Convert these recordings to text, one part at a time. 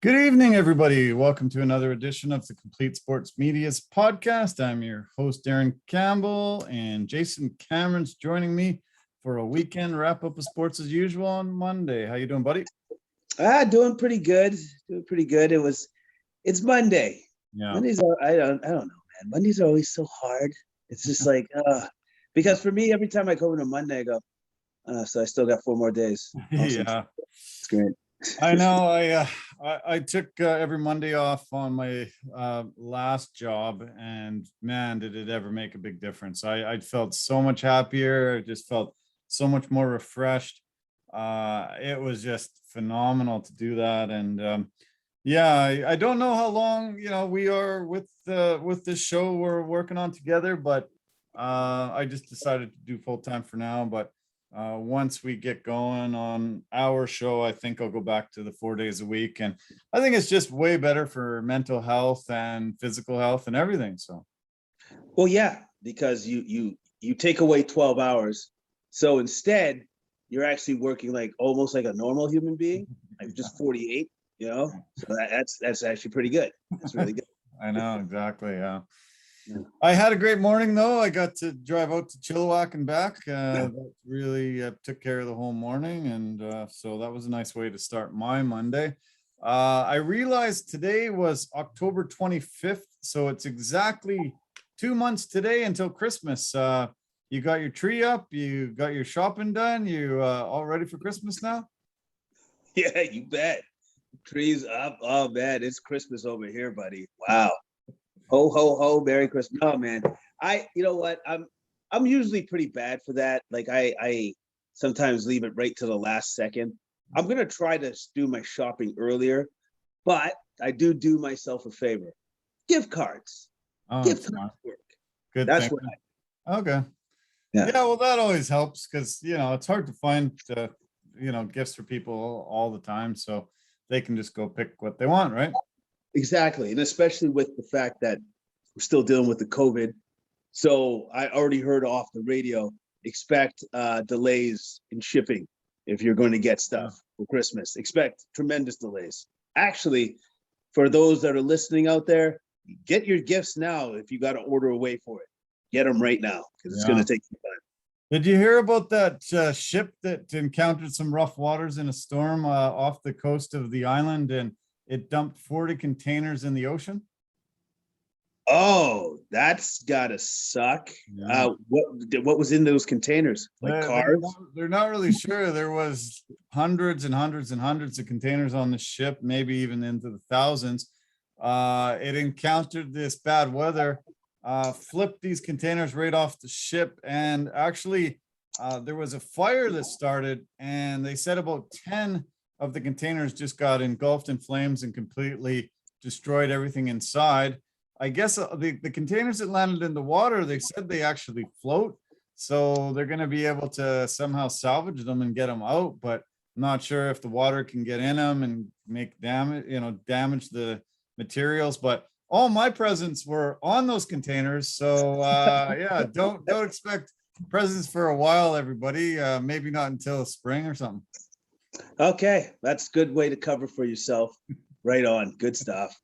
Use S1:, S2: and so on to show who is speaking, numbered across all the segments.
S1: Good evening, everybody. Welcome to another edition of the Complete Sports Media's podcast. I'm your host, Darren Campbell, and Jason Cameron's joining me for a weekend wrap-up of sports as usual on Monday. How you doing, buddy?
S2: Doing pretty good. It's Monday.
S1: Yeah.
S2: Mondays are, I don't know, man. Mondays are always so hard. It's just like, because for me, every time I go into Monday, I go, so I still got 4 more days. Awesome.
S1: Yeah.
S2: It's great.
S1: I know. I took every Monday off on my last job, and man, did it ever make a big difference. I felt so much happier. I just felt so much more refreshed. It was just phenomenal to do that. And yeah, I don't know how long we are with this show we're working on together, but I just decided to do full time for now. But once we get going on our show, I think I'll go back to the 4 days a week. And I think it's just way better for mental health and physical health and everything. So,
S2: well, yeah, because you take away 12 hours. So instead, you're actually working like almost like a normal human being, like just 48, So that's actually pretty good. That's really good.
S1: I know, exactly. Yeah. I had a great morning, though. I got to drive out to Chilliwack and back. That really took care of the whole morning. And so that was a nice way to start my Monday. I realized today was October 25th. So it's exactly 2 months today until Christmas. You got your tree up. You got your shopping done. You all ready for Christmas now?
S2: Yeah, you bet. Trees up. Oh, man, it's Christmas over here, buddy. Wow. Ho, ho, ho, Merry Christmas. Oh, man. You know what? I'm usually pretty bad for that. Like I sometimes leave it right to the last second. I'm going to try to do my shopping earlier, but I do myself a favor. Gift cards. Gift cards work.
S1: Good.
S2: That's what
S1: Okay. Yeah, well, that always helps because, it's hard to find, gifts for people all the time. So they can just go pick what they want, right?
S2: Exactly. And especially with the fact that we're still dealing with the COVID. So I already heard off the radio, expect delays in shipping if you're going to get stuff for Christmas. Expect tremendous delays. Actually, for those that are listening out there, get your gifts now if you got to order away for it. Get them right now because it's going to take some time.
S1: Did you hear about that ship that encountered some rough waters in a storm off the coast of the island, and it dumped 40 containers in the ocean?
S2: Oh, that's gotta suck. Yeah. What was in those containers? Like cars?
S1: They're not really sure. There was hundreds and hundreds and hundreds of containers on the ship, maybe even into the thousands. It encountered this bad weather, flipped these containers right off the ship, and actually there was a fire that started, and they said about 10 of the containers just got engulfed in flames and completely destroyed everything inside. I guess the containers that landed in the water, they said they actually float. So they're going to be able to somehow salvage them and get them out. But I'm not sure if the water can get in them and make damage the materials. But all my presents were on those containers. So yeah, don't expect presents for a while, everybody. Maybe not until spring or something.
S2: Okay, that's a good way to cover for yourself. Right on. Good stuff.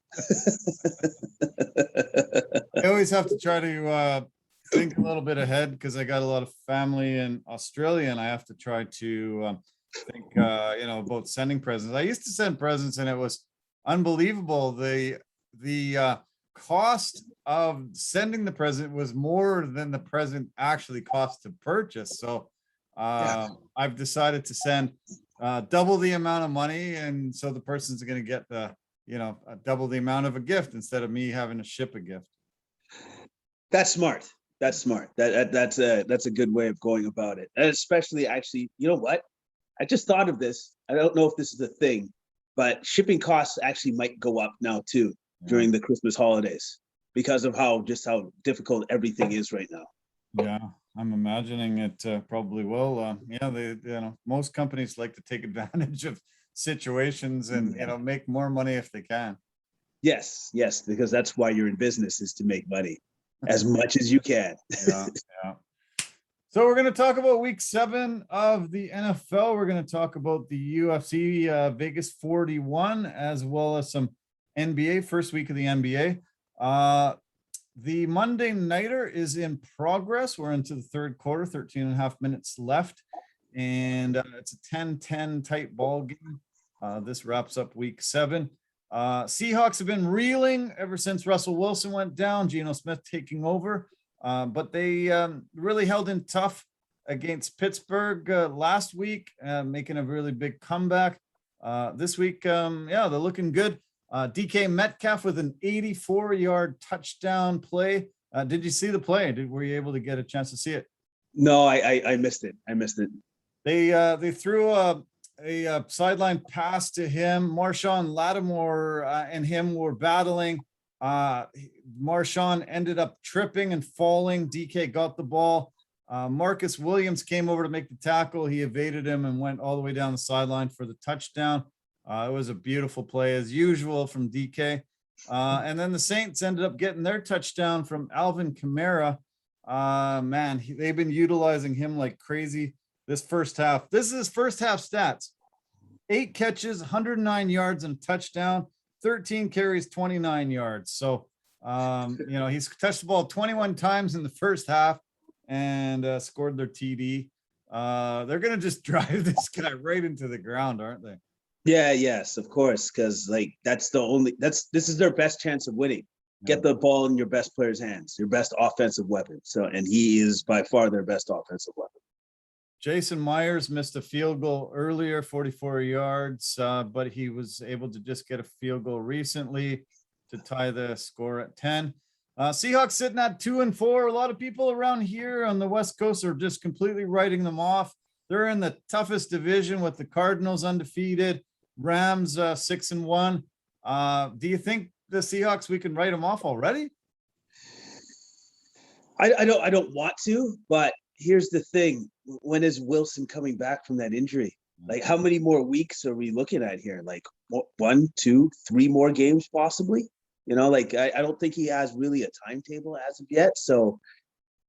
S1: I always have to try to think a little bit ahead because I got a lot of family in Australia, and I have to try to think, about sending presents. I used to send presents, and it was unbelievable. The cost of sending the present was more than the present actually cost to purchase. So I've decided to send double the amount of money, and so the person's going to get double the amount of a gift instead of me having to ship a gift.
S2: That's smart. That's a good way of going about it. And especially, actually, you know what? I just thought of this. I don't know if this is the thing, but shipping costs actually might go up now too during the Christmas holidays because of how difficult everything is right now.
S1: Yeah, I'm imagining it probably will. Most companies like to take advantage of situations and make more money if they can.
S2: Yes, because that's why you're in business, is to make money as much as you can.
S1: Yeah. So we're going to talk about week 7 of the NFL. We're going to talk about the UFC Vegas 41, as well as some NBA, first week of the NBA. The Monday Nighter is in progress. We're into the third quarter, 13 and a half minutes left. And it's a 10-10 tight ball game. This wraps up week 7. Seahawks have been reeling ever since Russell Wilson went down, Geno Smith taking over. But they really held in tough against Pittsburgh last week, making a really big comeback. This week, they're looking good. DK Metcalf with an 84-yard touchdown play. Did you see the play? Were you able to get a chance to see it?
S2: No, I missed it.
S1: They threw a sideline pass to him. Marshawn Lattimore and him were battling. Marshawn ended up tripping and falling. DK got the ball. Marcus Williams came over to make the tackle. He evaded him and went all the way down the sideline for the touchdown. It was a beautiful play as usual from DK. And then the Saints ended up getting their touchdown from Alvin Kamara. They've been utilizing him like crazy this first half. This is his first half stats. 8 catches, 109 yards and a touchdown, 13 carries, 29 yards. So, he's touched the ball 21 times in the first half and scored their TD. They're going to just drive this guy right into the ground, aren't they?
S2: Yeah, yes, of course, because this is their best chance of winning. Get the ball in your best player's hands, your best offensive weapon. And he is by far their best offensive weapon.
S1: Jason Myers missed a field goal earlier, 44 yards, but he was able to just get a field goal recently to tie the score at 10. Seahawks sitting at 2-4. A lot of people around here on the West Coast are just completely writing them off. They're in the toughest division with the Cardinals undefeated, Rams 6-1. Do you think the Seahawks, we can write them off already?
S2: I don't want to, but here's the thing. When is Wilson coming back from that injury? How many more weeks are we looking at here? 1, 2, 3 more games possibly? I don't think he has really a timetable as of yet. So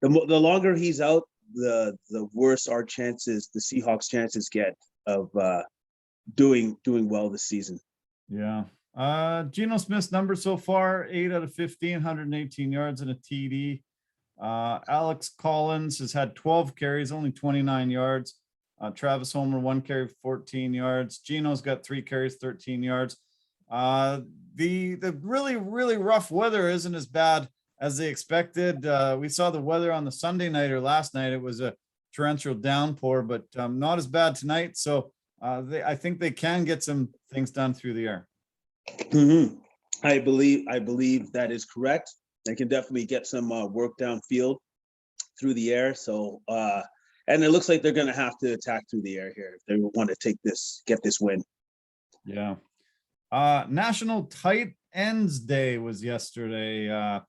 S2: the longer he's out, the worse our chances, the Seahawks chances get of doing well this season.
S1: Yeah. Geno Smith's numbers so far, 8 out of 15, 118 yards and a TD. Alex Collins has had 12 carries, only 29 yards. Travis Homer, 1 carry, 14 yards. Geno's got 3 carries, 13 yards. The really, really rough weather isn't as bad as they expected. We saw the weather on the Sunday night or last night. It was a torrential downpour, but not as bad tonight. So I think they can get some things done through the air.
S2: Mm-hmm. I believe that is correct. They can definitely get some work downfield through the air. So, and it looks like they're going to have to attack through the air here if they want to get this win.
S1: Yeah. National Tight Ends Day was yesterday. A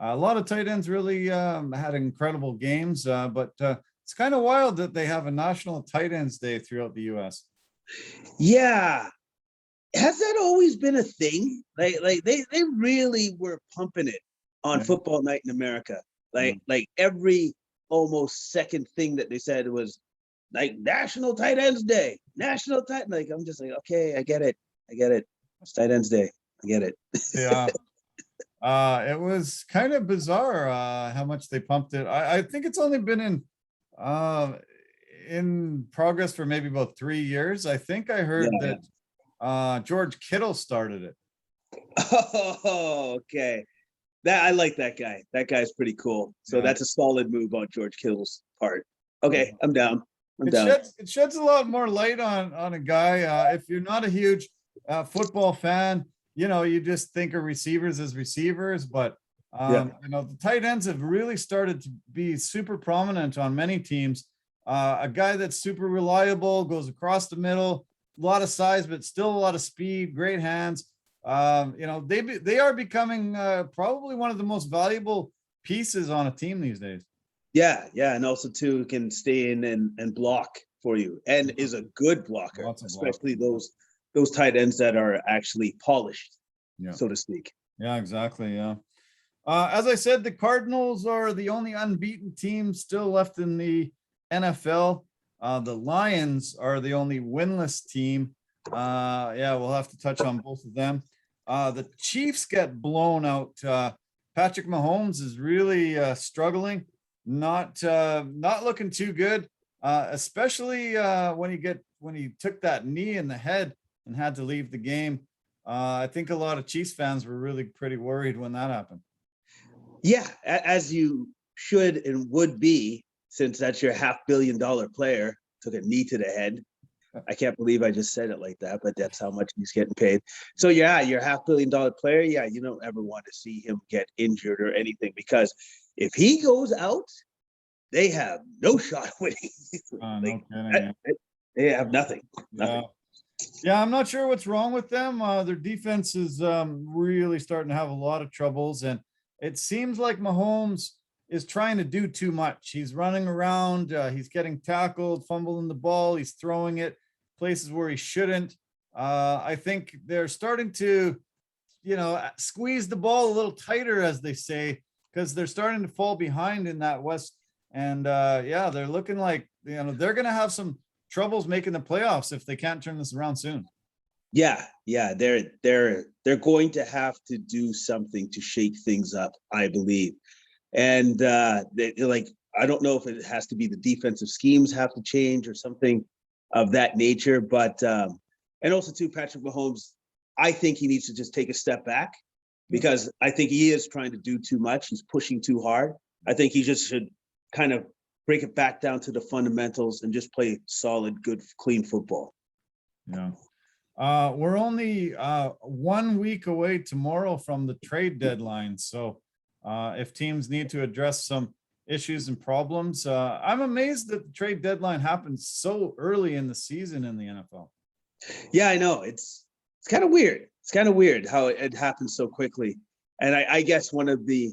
S1: lot of tight ends really had incredible games, but it's kind of wild that they have a National Tight Ends Day throughout the U.S.
S2: Yeah. Has that always been a thing? They really were pumping it on football night in America. Like every almost second thing that they said was National Tight Ends Day, National Tight. I'm just okay, I get it. It's Tight Ends Day. I get it.
S1: Yeah. It was kind of bizarre how much they pumped it. I think it's only been in progress for maybe about 3 years. I think I heard that George Kittle started it.
S2: Oh, okay. I like that guy. That guy's pretty cool. So that's a solid move on George Kittle's part. Okay, I'm down.
S1: It sheds a lot more light on a guy. If you're not a huge football fan, you just think of receivers as receivers, but the tight ends have really started to be super prominent on many teams. A guy that's super reliable, goes across the middle, a lot of size, but still a lot of speed, great hands. They are becoming probably one of the most valuable pieces on a team these days.
S2: Yeah, and also too can stay in and block for you, and is a good blocker, especially those tight ends that are actually polished, so to speak.
S1: Yeah, exactly. Yeah. As I said, the Cardinals are the only unbeaten team still left in the NFL, the Lions are the only winless team. Yeah, we'll have to touch on both of them. The Chiefs get blown out. Patrick Mahomes is really struggling, not looking too good, especially when he took that knee in the head and had to leave the game. I think a lot of Chiefs fans were really pretty worried when that happened.
S2: Yeah, as you should and would be, since that's your $500 million player, took a knee to the head. I can't believe I just said it like that, but that's how much he's getting paid. So yeah, your $500 million player, yeah, you don't ever want to see him get injured or anything, because if he goes out, they have no shot winning. Like,
S1: no kidding.
S2: they have nothing.
S1: Yeah, I'm not sure what's wrong with them. Their defense is really starting to have a lot of troubles, and it seems like Mahomes is trying to do too much. He's running around, he's getting tackled, fumbling the ball, he's throwing it places where he shouldn't. I think they're starting to, squeeze the ball a little tighter, as they say, because they're starting to fall behind in that West. And yeah, they're looking like, they're going to have some troubles making the playoffs if they can't turn this around soon.
S2: Yeah, they're going to have to do something to shake things up, I believe. And I don't know if it has to be the defensive schemes have to change or something of that nature, but and also too, Patrick Mahomes, I think he needs to just take a step back, because I think he is trying to do too much. He's pushing too hard. I think he just should kind of break it back down to the fundamentals and just play solid, good, clean football.
S1: Yeah. We're only 1 week away tomorrow from the trade deadline. So if teams need to address some issues and problems, I'm amazed that the trade deadline happens so early in the season in the NFL.
S2: Yeah, I know. It's kind of weird. It's kind of weird how it happens so quickly. And I guess one of the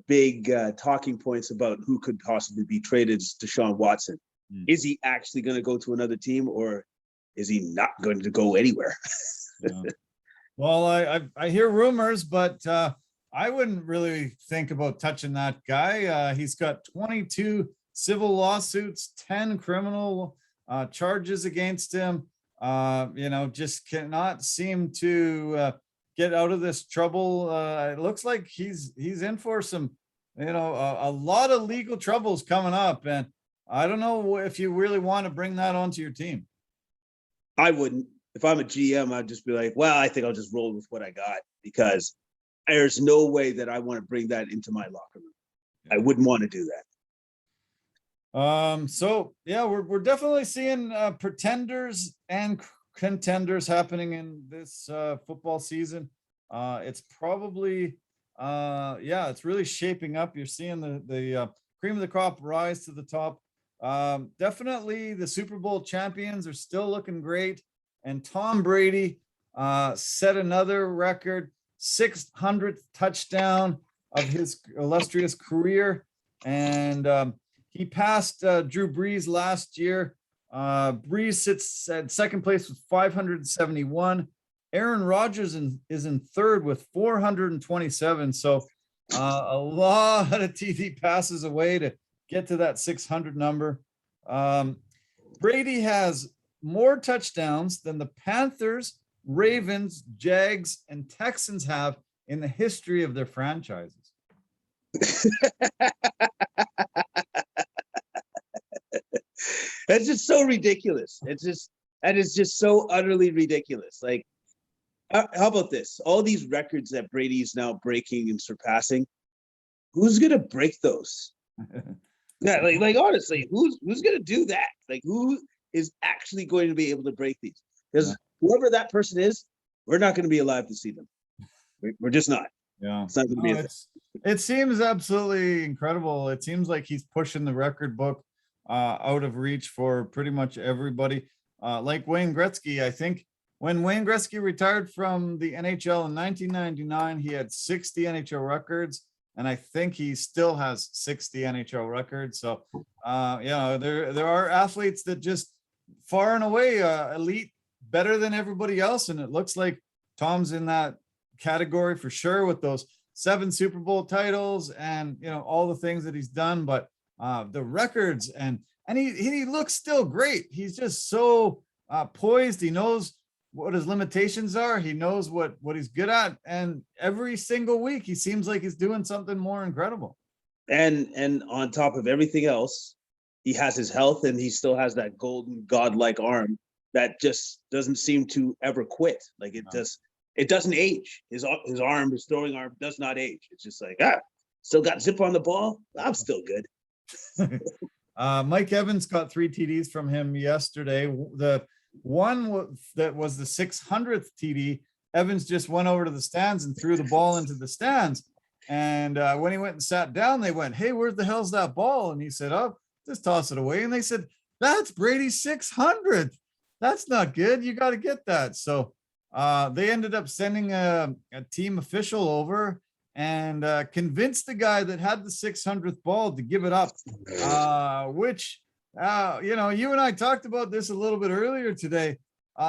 S2: big talking points about who could possibly be traded is Deshaun Watson. Is he actually going to go to another team, or is he not going to go anywhere?
S1: Yeah. Well, I hear rumors, but I wouldn't really think about touching that guy. He's got 22 civil lawsuits, 10 criminal charges against him. Just cannot seem to get out of this trouble. It looks like he's in for some, a lot of legal troubles coming up. And I don't know if you really want to bring that onto your team.
S2: I wouldn't. If I'm a GM, I'd just be like, well, I think I'll just roll with what I got, because there's no way that I want to bring that into my locker room. I wouldn't want to do that.
S1: So yeah, we're definitely seeing pretenders and contenders happening in this football season. It's probably it's really shaping up. You're seeing the cream of the crop rise to the top. Definitely the Super Bowl champions are still looking great, and Tom Brady set another record, 600th touchdown of his illustrious career, and he passed Drew Brees last year. Brees sits at second place with 571. Aaron Rodgers is in third with 427. So a lot of TD passes away to get to that 600 number. Brady has more touchdowns than the Panthers, Ravens, Jags, and Texans have in the history of their franchises.
S2: That's just so ridiculous. That is just so utterly ridiculous. Like, how about this? All these records that Brady's now breaking and surpassing, who's gonna break those? Yeah, like honestly, who's gonna do that? Like, who is actually going to be able to break these? Because whoever that person is, we're not going to be alive to see them. We're just not.
S1: Yeah,
S2: it's not going to be.
S1: It seems absolutely incredible. It seems like he's pushing the record book out of reach for pretty much everybody. Like Wayne Gretzky, I think when Wayne Gretzky retired from the NHL in 1999, he had 60 NHL records. And I think he still has 60 NHL records. So, there are athletes that just far and away elite, better than everybody else. And it looks like Tom's in that category for sure, with those 7 Super Bowl titles and, all the things that he's done. But the records, and and he looks still great. He's just so poised. He knows what his limitations are. He knows what he's good at, and every single week he seems like he's doing something more incredible.
S2: And on top of everything else, he has his health, and he still has that golden godlike arm that just doesn't seem to ever quit. Like it doesn't age. His arm, his throwing arm, does not age. It's just like, still got zip on the ball. I'm still good.
S1: Mike Evans got 3 TDs from him yesterday. The one that was the 600th TD, Evans just went over to the stands and threw the ball into the stands. And when he went and sat down, they went, "Hey, where the hell's that ball?" And he said, "Oh, just toss it away." And they said, "That's Brady's 600th. That's not good. You got to get that." So they ended up sending a team official over and convinced the guy that had the 600th ball to give it up, which, you and I talked about this a little bit earlier today.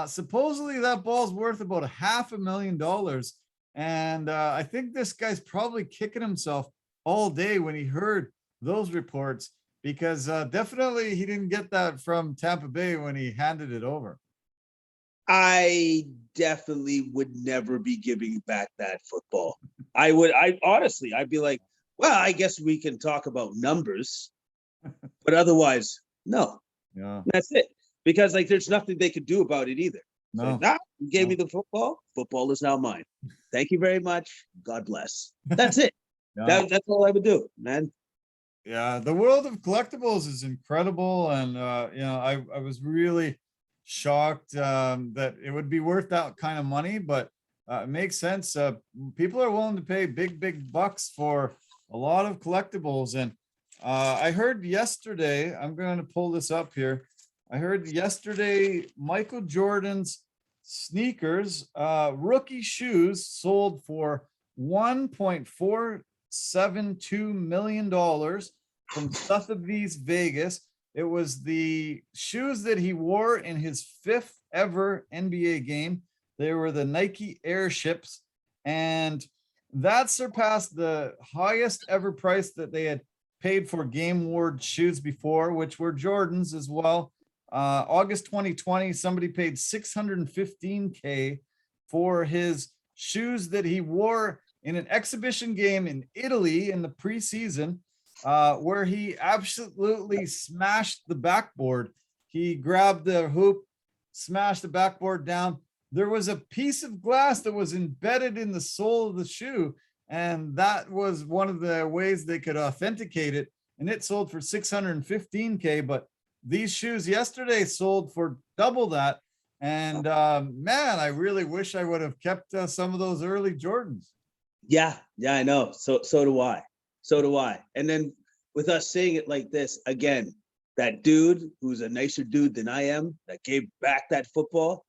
S1: Supposedly that ball's worth about $500,000. And I think this guy's probably kicking himself all day when he heard those reports, because definitely he didn't get that from Tampa Bay when he handed it over.
S2: I definitely would never be giving back that football. I'd be like, well, I guess we can talk about numbers, but otherwise, no.
S1: Yeah.
S2: That's it. Because there's nothing they could do about it either.
S1: No.
S2: So, you gave me the football. Football is now mine. Thank you very much. God bless. That's it.
S1: Yeah.
S2: That's all I would do, man.
S1: Yeah, the world of collectibles is incredible, and I was really shocked that it would be worth that kind of money, but it makes sense. People are willing to pay big bucks for a lot of collectibles, and I heard yesterday. I'm going to pull this up here. I heard yesterday Michael Jordan's sneakers, rookie shoes, sold for $1.472 million from Sotheby's Vegas. It was the shoes that he wore in his 5th ever NBA game. They were the Nike Airships, and that surpassed the highest ever price that they had paid for Game Worn shoes before, which were Jordans as well. August 2020, somebody paid $615K for his shoes that he wore in an exhibition game in Italy in the preseason, where he absolutely smashed the backboard. He grabbed the hoop, smashed the backboard down. There was a piece of glass that was embedded in the sole of the shoe, and that was one of the ways they could authenticate it. And it sold for $615K, but these shoes yesterday sold for double that. And man, I really wish I would have kept some of those early Jordans.
S2: Yeah, I know. So do I. And then with us saying it like this, again, that dude who's a nicer dude than I am, that gave back that football,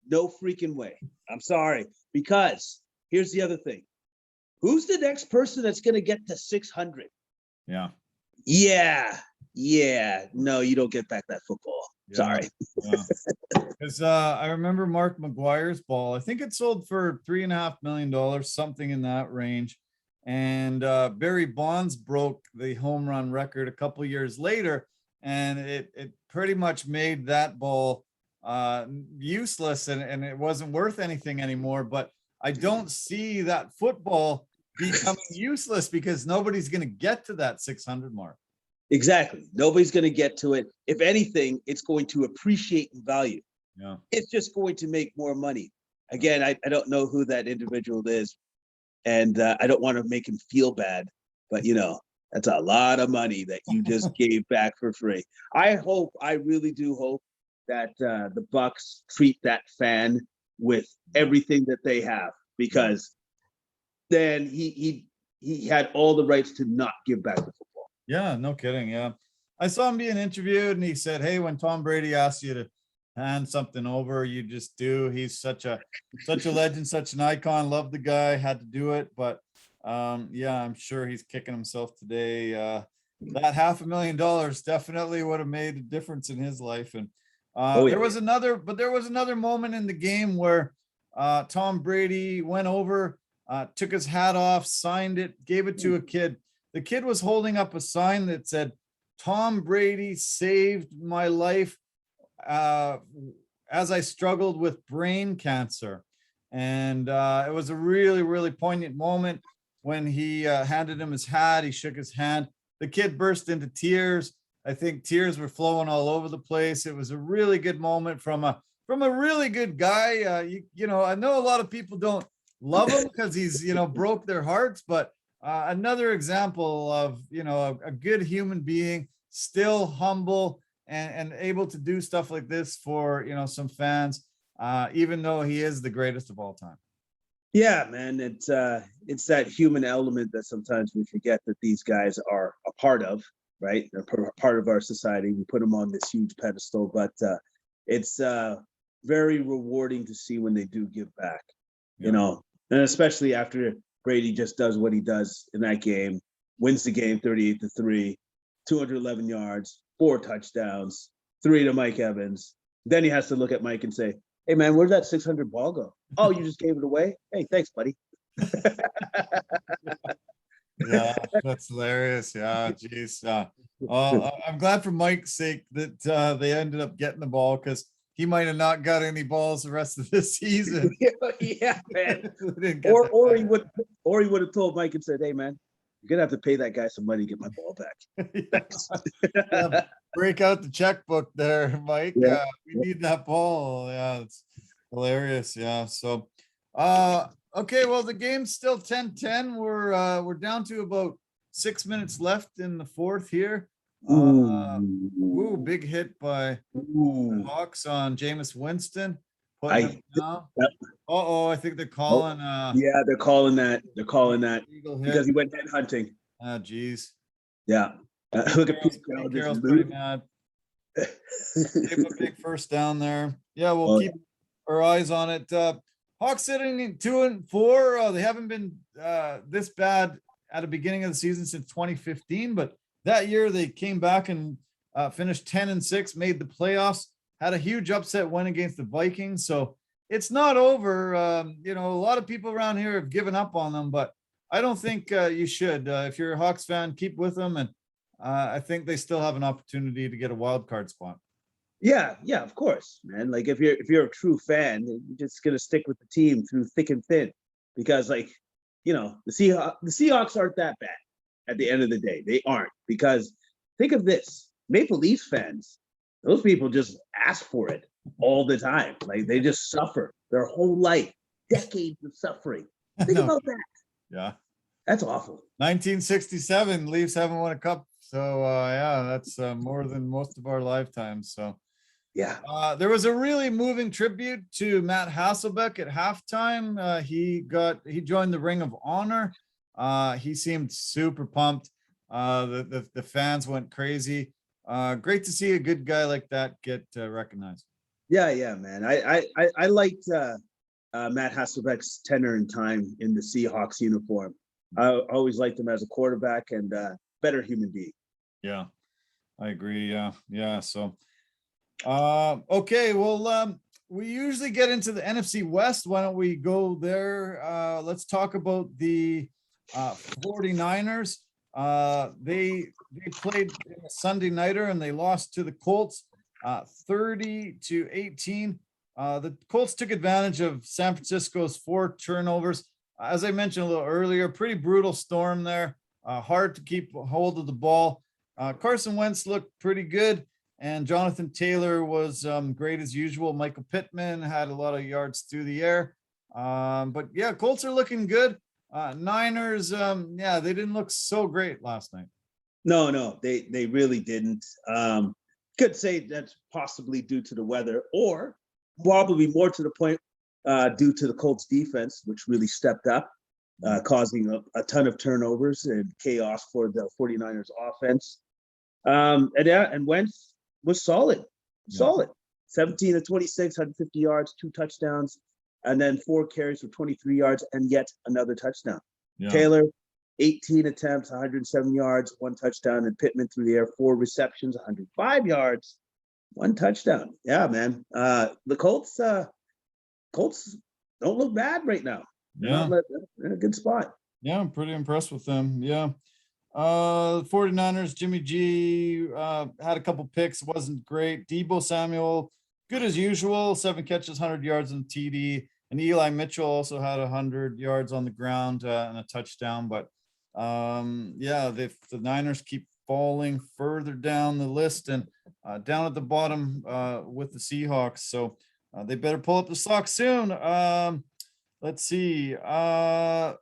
S2: no freaking way. I'm sorry. Because here's the other thing. Who's the next person that's going to get to 600?
S1: Yeah.
S2: No, you don't get back that football. Yeah. Sorry.
S1: Because I remember Mark McGuire's ball. I think it sold for $3.5 million, something in that range. And Barry Bonds broke the home run record a couple years later, and it pretty much made that ball useless, and it wasn't worth anything anymore. But I don't see that football becoming useless because nobody's going to get to that 600 mark.
S2: Exactly. Nobody's going to get to it. If anything, it's going to appreciate in value.
S1: Yeah.
S2: It's just going to make more money. Again, I don't know who that individual is, and I don't want to make him feel bad, but that's a lot of money that you just gave back for free. I really do hope that the Bucs treat that fan with everything that they have, because then he had all the rights to not give back the football.
S1: Yeah, no kidding. Yeah. I saw him being interviewed, and he said, "Hey, when Tom Brady asks you to hand something over, you just do. He's such a legend, such an icon. Love the guy, had to do it." But yeah, I'm sure he's kicking himself today. That $500,000 definitely would have made a difference in his life. And there was another moment in the game where Tom Brady went over, took his hat off, signed it, gave it to a kid. The kid was holding up a sign that said, Tom Brady saved my life as I struggled with brain cancer. And it was a really, really poignant moment when he handed him his hat. He shook his hand. The kid burst into tears. I think tears were flowing all over the place. It was a really good moment from a really good guy. You know, I know a lot of people don't love him because he's, you know, broke their hearts, but another example of, you know, a good human being, still humble and able to do stuff like this for, you know, some fans, even though he is the greatest of all time.
S2: Yeah, man, it's that human element that sometimes we forget that these guys are a part of, right? They're part of our society. We put them on this huge pedestal, but it's very rewarding to see when they do give back, you know, and especially after Brady just does what he does in that game, wins the game 38-3, 211 yards, 4 touchdowns, 3 to Mike Evans. Then he has to look at Mike and say, "Hey man, where'd that 600 ball go? Oh, you just gave it away? Hey, thanks, buddy."
S1: Yeah, that's hilarious. Yeah, geez. I'm glad for Mike's sake that they ended up getting the ball, because he might have not got any balls the rest of this season.
S2: Yeah, man. Or he would have told Mike and said, "Hey man, you're gonna have to pay that guy some money to get my ball back."
S1: Yeah, break out the checkbook there, Mike.
S2: Yeah.
S1: We need that ball. Yeah, it's hilarious. Yeah. So okay, well, the game's still 10-10. We're down to about 6 minutes left in the fourth here. Big hit by the Hawks on Jameis Winston. I think they're calling
S2: yeah, they're calling that because he went head hunting.
S1: Oh geez.
S2: Yeah. Look at Pete
S1: Carroll's pretty mad. Gave a big first down there. Yeah, we'll keep our eyes on it. Hawks sitting 2-4. They haven't been this bad at the beginning of the season since 2015, but that year they came back and finished 10-6, made the playoffs, had a huge upset win against the Vikings. So it's not over. You know, a lot of people around here have given up on them, but I don't think you should. If you're a Hawks fan, keep with them, and I think they still have an opportunity to get a wild card spot.
S2: Yeah, of course, man. Like if you're a true fan, you're just gonna stick with the team through thick and thin, because, like, you know, the Seahawks aren't that bad at the end of the day. They aren't, because think of this: Maple Leafs fans, those people just ask for it all the time. Like they just suffer their whole life, decades of suffering. Think about that.
S1: Yeah,
S2: that's awful.
S1: 1967, Leafs haven't won a cup, so yeah, that's more than most of our lifetimes. So.
S2: Yeah.
S1: There was a really moving tribute to Matt Hasselbeck at halftime. He joined the Ring of Honor. He seemed super pumped. The fans went crazy. Great to see a good guy like that get recognized.
S2: Yeah, man. I liked Matt Hasselbeck's tenure and time in the Seahawks uniform. I always liked him as a quarterback and better human being.
S1: Yeah, I agree. Yeah. So. Okay, well, we usually get into the NFC West. Why don't we go there? Let's talk about the 49ers. They played a Sunday nighter and they lost to the Colts 30-18. The Colts took advantage of San Francisco's 4 turnovers. As I mentioned a little earlier, pretty brutal storm there. Hard to keep hold of the ball. Carson Wentz looked pretty good, and Jonathan Taylor was great as usual. Michael Pittman had a lot of yards through the air. But yeah, Colts are looking good. Niners, they didn't look so great last night.
S2: No, they really didn't. Could say that's possibly due to the weather, or probably more to the point due to the Colts defense, which really stepped up, causing a ton of turnovers and chaos for the 49ers offense. And Wentz was solid. 17 of 26, 150 yards, 2 touchdowns, and then 4 carries for 23 yards and yet another touchdown. Yeah. Taylor, 18 attempts, 107 yards, 1 touchdown, and Pittman through the air, 4 receptions, 105 yards, 1 touchdown. Yeah, man. The Colts don't look bad right now. They're in a good spot.
S1: Yeah, I'm pretty impressed with them. Yeah. 49ers, Jimmy G had a couple picks, wasn't great. Debo Samuel, good as usual, 7 catches, 100 yards and TD. And Eli Mitchell also had 100 yards on the ground and a touchdown. But yeah, the Niners keep falling further down the list and down at the bottom with the Seahawks. So they better pull up the socks soon. Let's see. The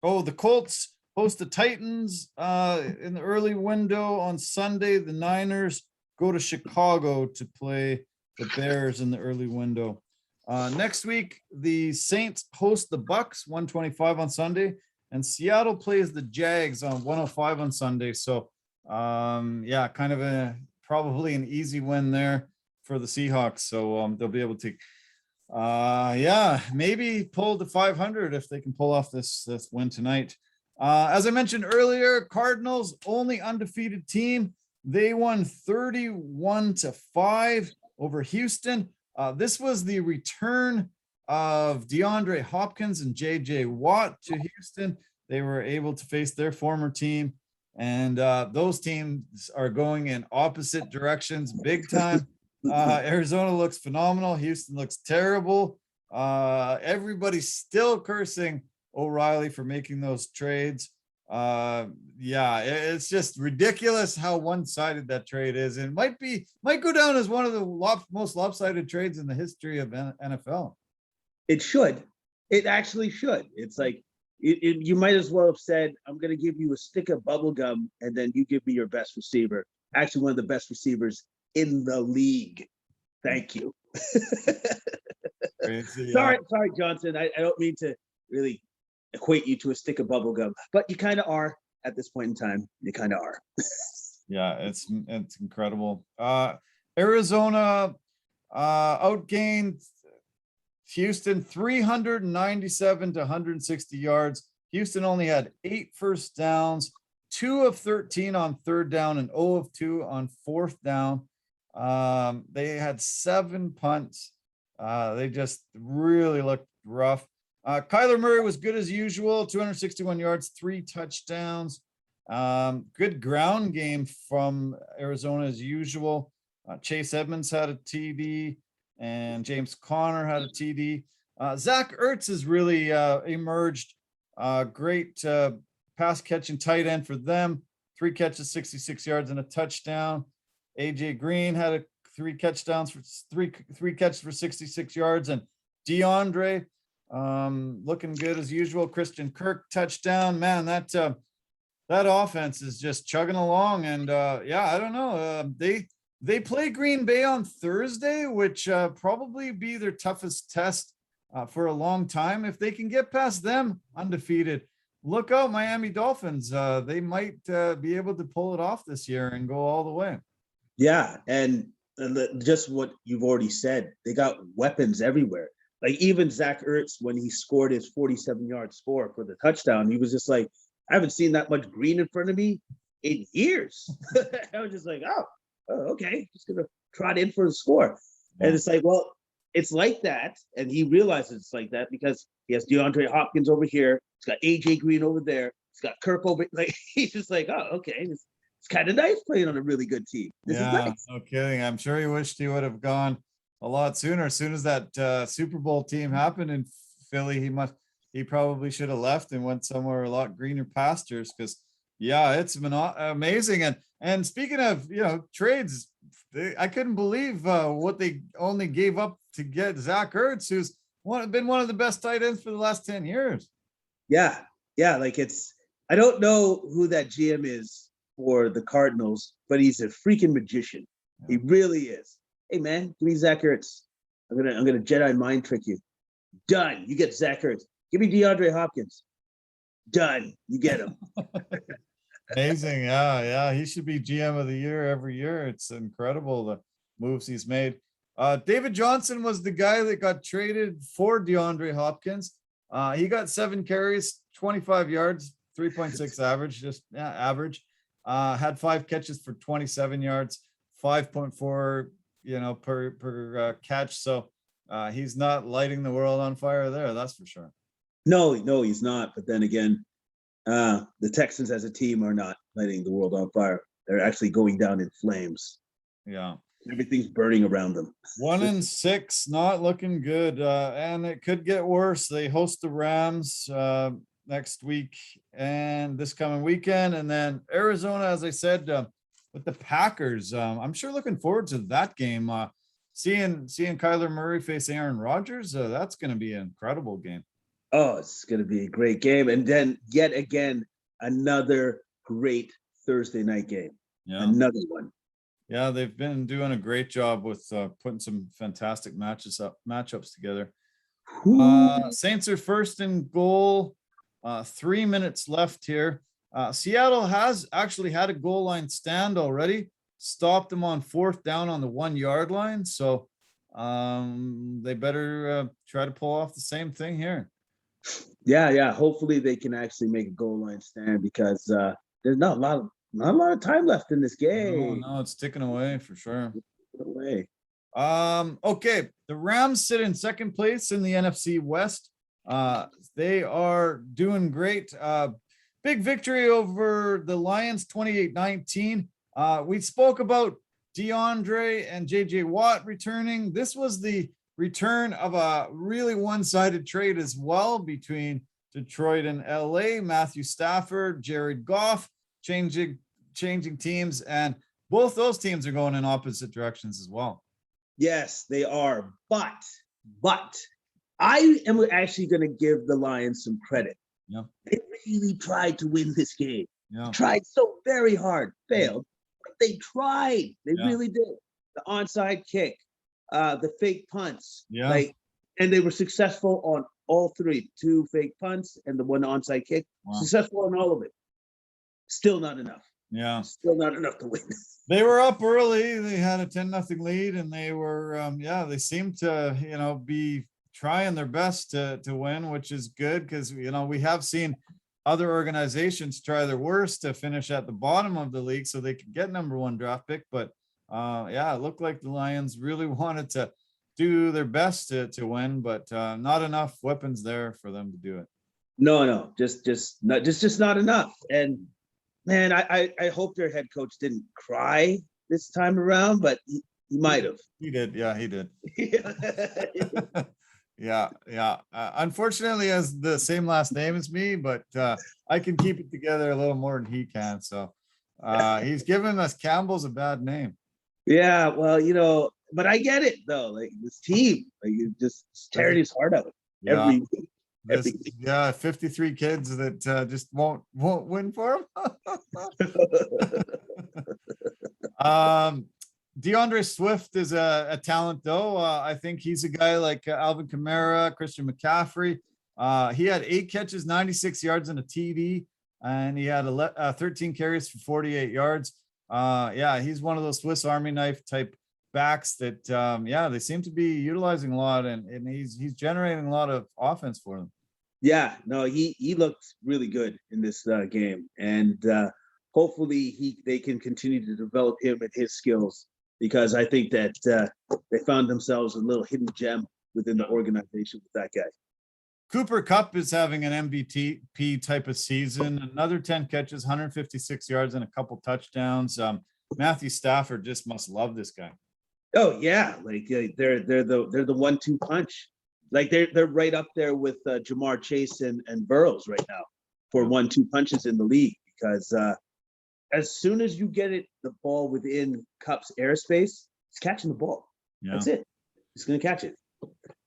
S1: Colts host the Titans in the early window on Sunday. The Niners go to Chicago to play the Bears in the early window. Next week, the Saints host the Bucs, 125 on Sunday, and Seattle plays the Jags on 105 on Sunday. So, yeah, kind of probably an easy win there for the Seahawks. So they'll be able to, yeah, maybe pull to 500 if they can pull off this win tonight. As I mentioned earlier, Cardinals only undefeated team. They won 31-5 over Houston. This was the return of DeAndre Hopkins and JJ Watt to Houston. They were able to face their former team, and those teams are going in opposite directions big time. Arizona looks phenomenal. Houston looks terrible. Everybody's still cursing O'Reilly for making those trades. Yeah, it's just ridiculous how one-sided that trade is, and might go down as one of the most lopsided trades in the history of NFL.
S2: It should. It actually should. It's like you might as well have said, "I'm going to give you a stick of bubble gum, and then you give me your best receiver." Actually, one of the best receivers in the league. Thank you.
S1: Crazy,
S2: sorry, Johnson. I don't mean to really equate you to a stick of bubble gum, but you kind of are at this point in time. You kind of are.
S1: Yeah, it's incredible. Arizona outgained Houston 397 to 160 yards. Houston only had 8 first downs, 2 of 13 on third down, and 0 of 2 on fourth down. They had 7 punts. They just really looked rough. Kyler Murray was good as usual, 261 yards, 3 touchdowns. Good ground game from Arizona as usual. Chase Edmonds had a TD, and James Conner had a TD. Zach Ertz has really emerged. Great pass catching tight end for them. 3 catches, 66 yards, and a touchdown. AJ Green had 3 touchdowns for three catches for 66 yards, and DeAndre looking good as usual. Christian Kirk touchdown. Man, that offense is just chugging along, and yeah, I don't know. They play Green Bay on Thursday, which probably be their toughest test for a long time. If they can get past them undefeated, look out, Miami Dolphins. They might be able to pull it off this year and go all the way.
S2: Yeah, and just what you've already said, they got weapons everywhere. Like even Zach Ertz, when he scored his 47-yard score for the touchdown, he was just like, I haven't seen that much green in front of me in years. I was just like, oh, okay, just gonna trot in for the score. Yeah. And it's like, well, it's like that, and he realizes it's like that because he has DeAndre Hopkins over here, he's got AJ Green over there, he's got Kirk over. Like he's just like, oh, okay, it's kind of nice playing on a really good team. This is nice.
S1: No kidding. I'm sure he wished he would have gone a lot sooner. As soon as that Super Bowl team happened in Philly, he probably should have left and went somewhere a lot greener pastures, because yeah, it's been amazing. And speaking of, trades, I couldn't believe what they only gave up to get Zach Ertz, who's been one of the best tight ends for the last 10 years.
S2: Yeah. Like I don't know who that GM is for the Cardinals, but he's a freaking magician. He really is. Hey man, give me Zach Ertz. I'm gonna Jedi mind trick you. Done. You get Zach Ertz. Give me DeAndre Hopkins. Done. You get him.
S1: Amazing. Yeah. He should be GM of the year every year. It's incredible the moves he's made. David Johnson was the guy that got traded for DeAndre Hopkins. He got 7 carries, 25 yards, 3.6 average, just average. Had 5 catches for 27 yards, 5.4, per catch. So he's not lighting the world on fire there. That's for sure.
S2: No, he's not. But then again, The Texans as a team are not lighting the world on fire. They're actually going down in flames.
S1: Yeah.
S2: Everything's burning around them.
S1: 1-6, not looking good. And it could get worse. They host the Rams next week and this coming weekend. And then Arizona, as I said, with the Packers. I'm sure looking forward to that game. Seeing Kyler Murray face Aaron Rodgers, that's going to be an incredible game.
S2: Oh, it's going to be a great game. And then yet again, another great Thursday night game.
S1: Yeah.
S2: Another one.
S1: Yeah, they've been doing a great job with putting some fantastic matchups together. Saints are first in goal. 3 minutes left here. Seattle has actually had a goal line stand already. Stopped them on 4th down on the 1 yard line. So they better try to pull off the same thing here.
S2: Yeah. Hopefully they can actually make a goal line stand because there's not a lot of time left in this game.
S1: No, it's ticking away for sure.
S2: Away.
S1: Okay, the Rams sit in second place in the NFC West. They are doing great. Big victory over the Lions, 28-19. We spoke about DeAndre and JJ Watt returning. This was the return of a really one-sided trade as well between Detroit and LA. Matthew Stafford, Jared Goff, changing teams, and both those teams are going in opposite directions as well.
S2: Yes, they are. But I am actually going to give the Lions some credit.
S1: Yeah.
S2: They really tried to win this game.
S1: Yeah.
S2: They tried so very hard, failed, but they tried. They really did. The onside kick, the fake punts.
S1: Yeah.
S2: And they were successful on all three, 2 fake punts and the 1 onside kick. Wow. Successful on all of it. Still not enough.
S1: Yeah.
S2: Still not enough to win.
S1: They were up early. They had a 10-0 lead, and they were, they seemed to, be trying their best to win, which is good because, we have seen other organizations try their worst to finish at the bottom of the league so they could get number 1 draft pick. But it looked like the Lions really wanted to do their best to win, but not enough weapons there for them to do it.
S2: No, just not enough. And man, I hope their head coach didn't cry this time around, but he might have.
S1: He did. Yeah, he did. Yeah. Unfortunately, he has the same last name as me, but I can keep it together a little more than he can. So he's giving us Campbell's a bad name. Yeah,
S2: well, but I get it though. Like this team, you just tearing his heart out every week.
S1: 53 kids that just won't win for him. DeAndre Swift is a talent though. I think he's a guy like Alvin Kamara, Christian McCaffrey. He had 8 catches, 96 yards and a TD, and he had 13 carries for 48 yards. He's one of those Swiss Army knife type backs that they seem to be utilizing a lot, and he's generating a lot of offense for them.
S2: Yeah, no, he looked really good in this game, and hopefully they can continue to develop him and his skills, because I think that they found themselves a little hidden gem within the organization with that guy.
S1: Cooper Kupp is having an MVP type of season. Another 10 catches, 156 yards, and a couple touchdowns. Matthew Stafford just must love this guy.
S2: Oh yeah, like they're the 1-2 punch. Like they're right up there with Jamar Chase and Burrows right now for 1-2 punches in the league, because as soon as you get the ball within Kupp's airspace, it's catching the ball. Yeah. That's it. He's going to catch it.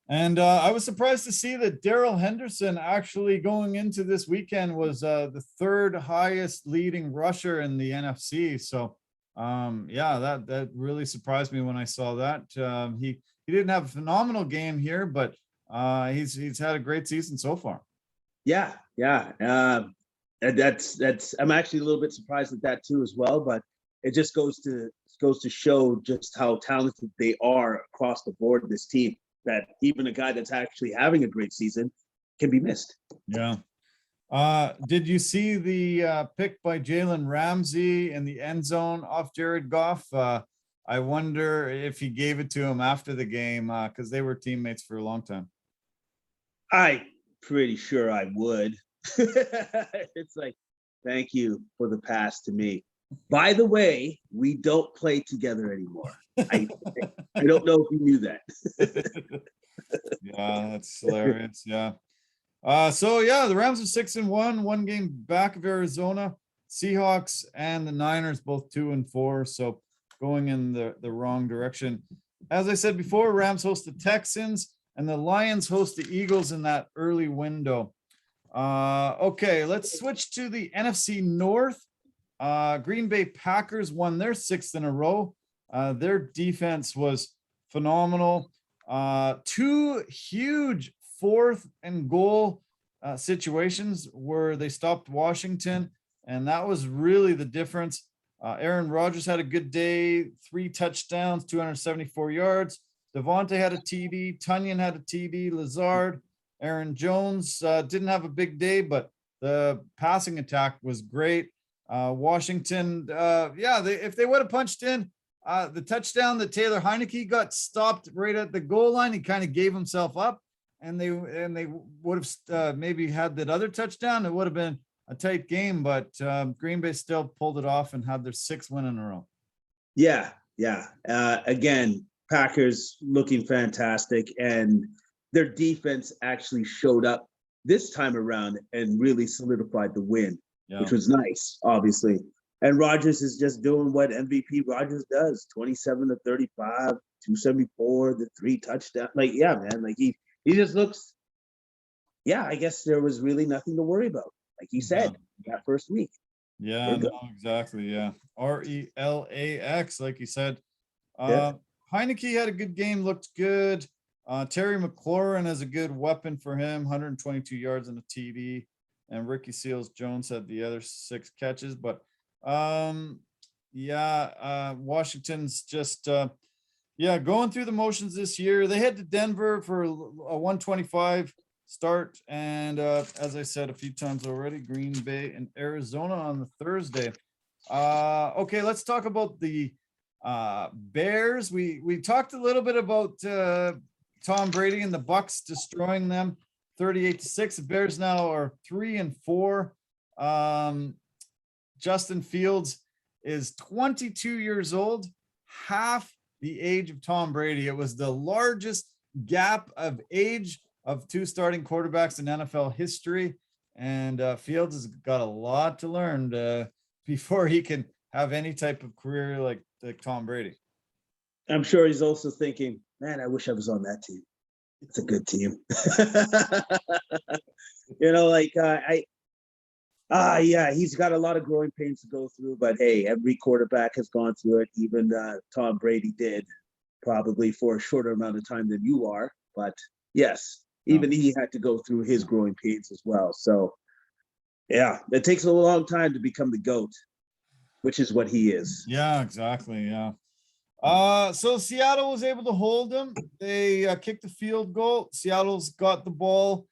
S1: And I was surprised to see that Darrell Henderson actually going into this weekend was the 3rd highest leading rusher in the NFC. So that really surprised me when I saw that. He didn't have a phenomenal game here, but he's had a great season so far.
S2: Yeah. That's I'm actually a little bit surprised at that too as well, but it just goes to show just how talented they are across the board, this team, that even a guy that's actually having a great season can be missed.
S1: Yeah. Did you see the pick by Jalen Ramsey in the end zone off Jared Goff? I wonder if he gave it to him after the game, because they were teammates for a long time.
S2: I'm pretty sure I would. It's like, thank you for the pass to me. By the way, we don't play together anymore. I don't know if you knew that.
S1: Yeah, that's hilarious. Yeah. So yeah, the Rams are 6-1, one game back of Arizona. Seahawks and the Niners both 2-4. So going in the wrong direction. As I said before, Rams host the Texans and the Lions host the Eagles in that early window. Okay, let's switch to the NFC North. Green Bay Packers won their 6th in a row. Their defense was phenomenal. 2 huge 4th and goal situations where they stopped Washington, and that was really the difference. Aaron Rodgers had a good day, 3 touchdowns, 274 yards. Devontae had a TD, Tunyon had a TD, Lazard, Aaron Jones didn't have a big day, but the passing attack was great. Washington, if they would have punched in, the touchdown that Taylor Heineke got stopped right at the goal line, he kind of gave himself up, and they would have maybe had that other touchdown. It would have been a tight game, but Green Bay still pulled it off and had their 6th win in a row.
S2: Yeah. Again, Packers looking fantastic, and their defense actually showed up this time around and really solidified the win, which was nice, obviously. And Rodgers is just doing what MVP Rodgers does: 27 to 35, 274, the 3 touchdowns. Like, yeah, man, like he just looks. Yeah, I guess there was really nothing to worry about, like you said, that first week.
S1: Yeah, no, exactly. Yeah, RELAX, like you said.
S2: Yeah.
S1: Heineke had a good game, looked good. Terry McLaurin is a good weapon for him, 122 yards and a TD. And Ricky Seals-Jones had the other 6 catches. But Washington's just going through the motions this year. They head to Denver for a 125 start, and as I said a few times already, Green Bay and Arizona on the Thursday. Okay, let's talk about the Bears. We talked a little bit about Tom Brady and the Bucs destroying them 38-6. The Bears now are 3-4. Justin Fields is 22 years old, half the age of Tom Brady. It was the largest gap of age of 2 starting quarterbacks in NFL history. And Fields has got a lot to learn before he can have any type of career like Tom Brady.
S2: I'm sure he's also thinking, man, I wish I was on that team. It's a good team. He's got a lot of growing pains to go through, but hey, every quarterback has gone through it. Even Tom Brady did, probably for a shorter amount of time than you are. But yes, even he had to go through his growing pains as well. So yeah, it takes a long time to become the GOAT, which is what he is.
S1: Yeah, exactly. Yeah. So Seattle was able to hold them. They kicked the field goal. Seattle's got the ball.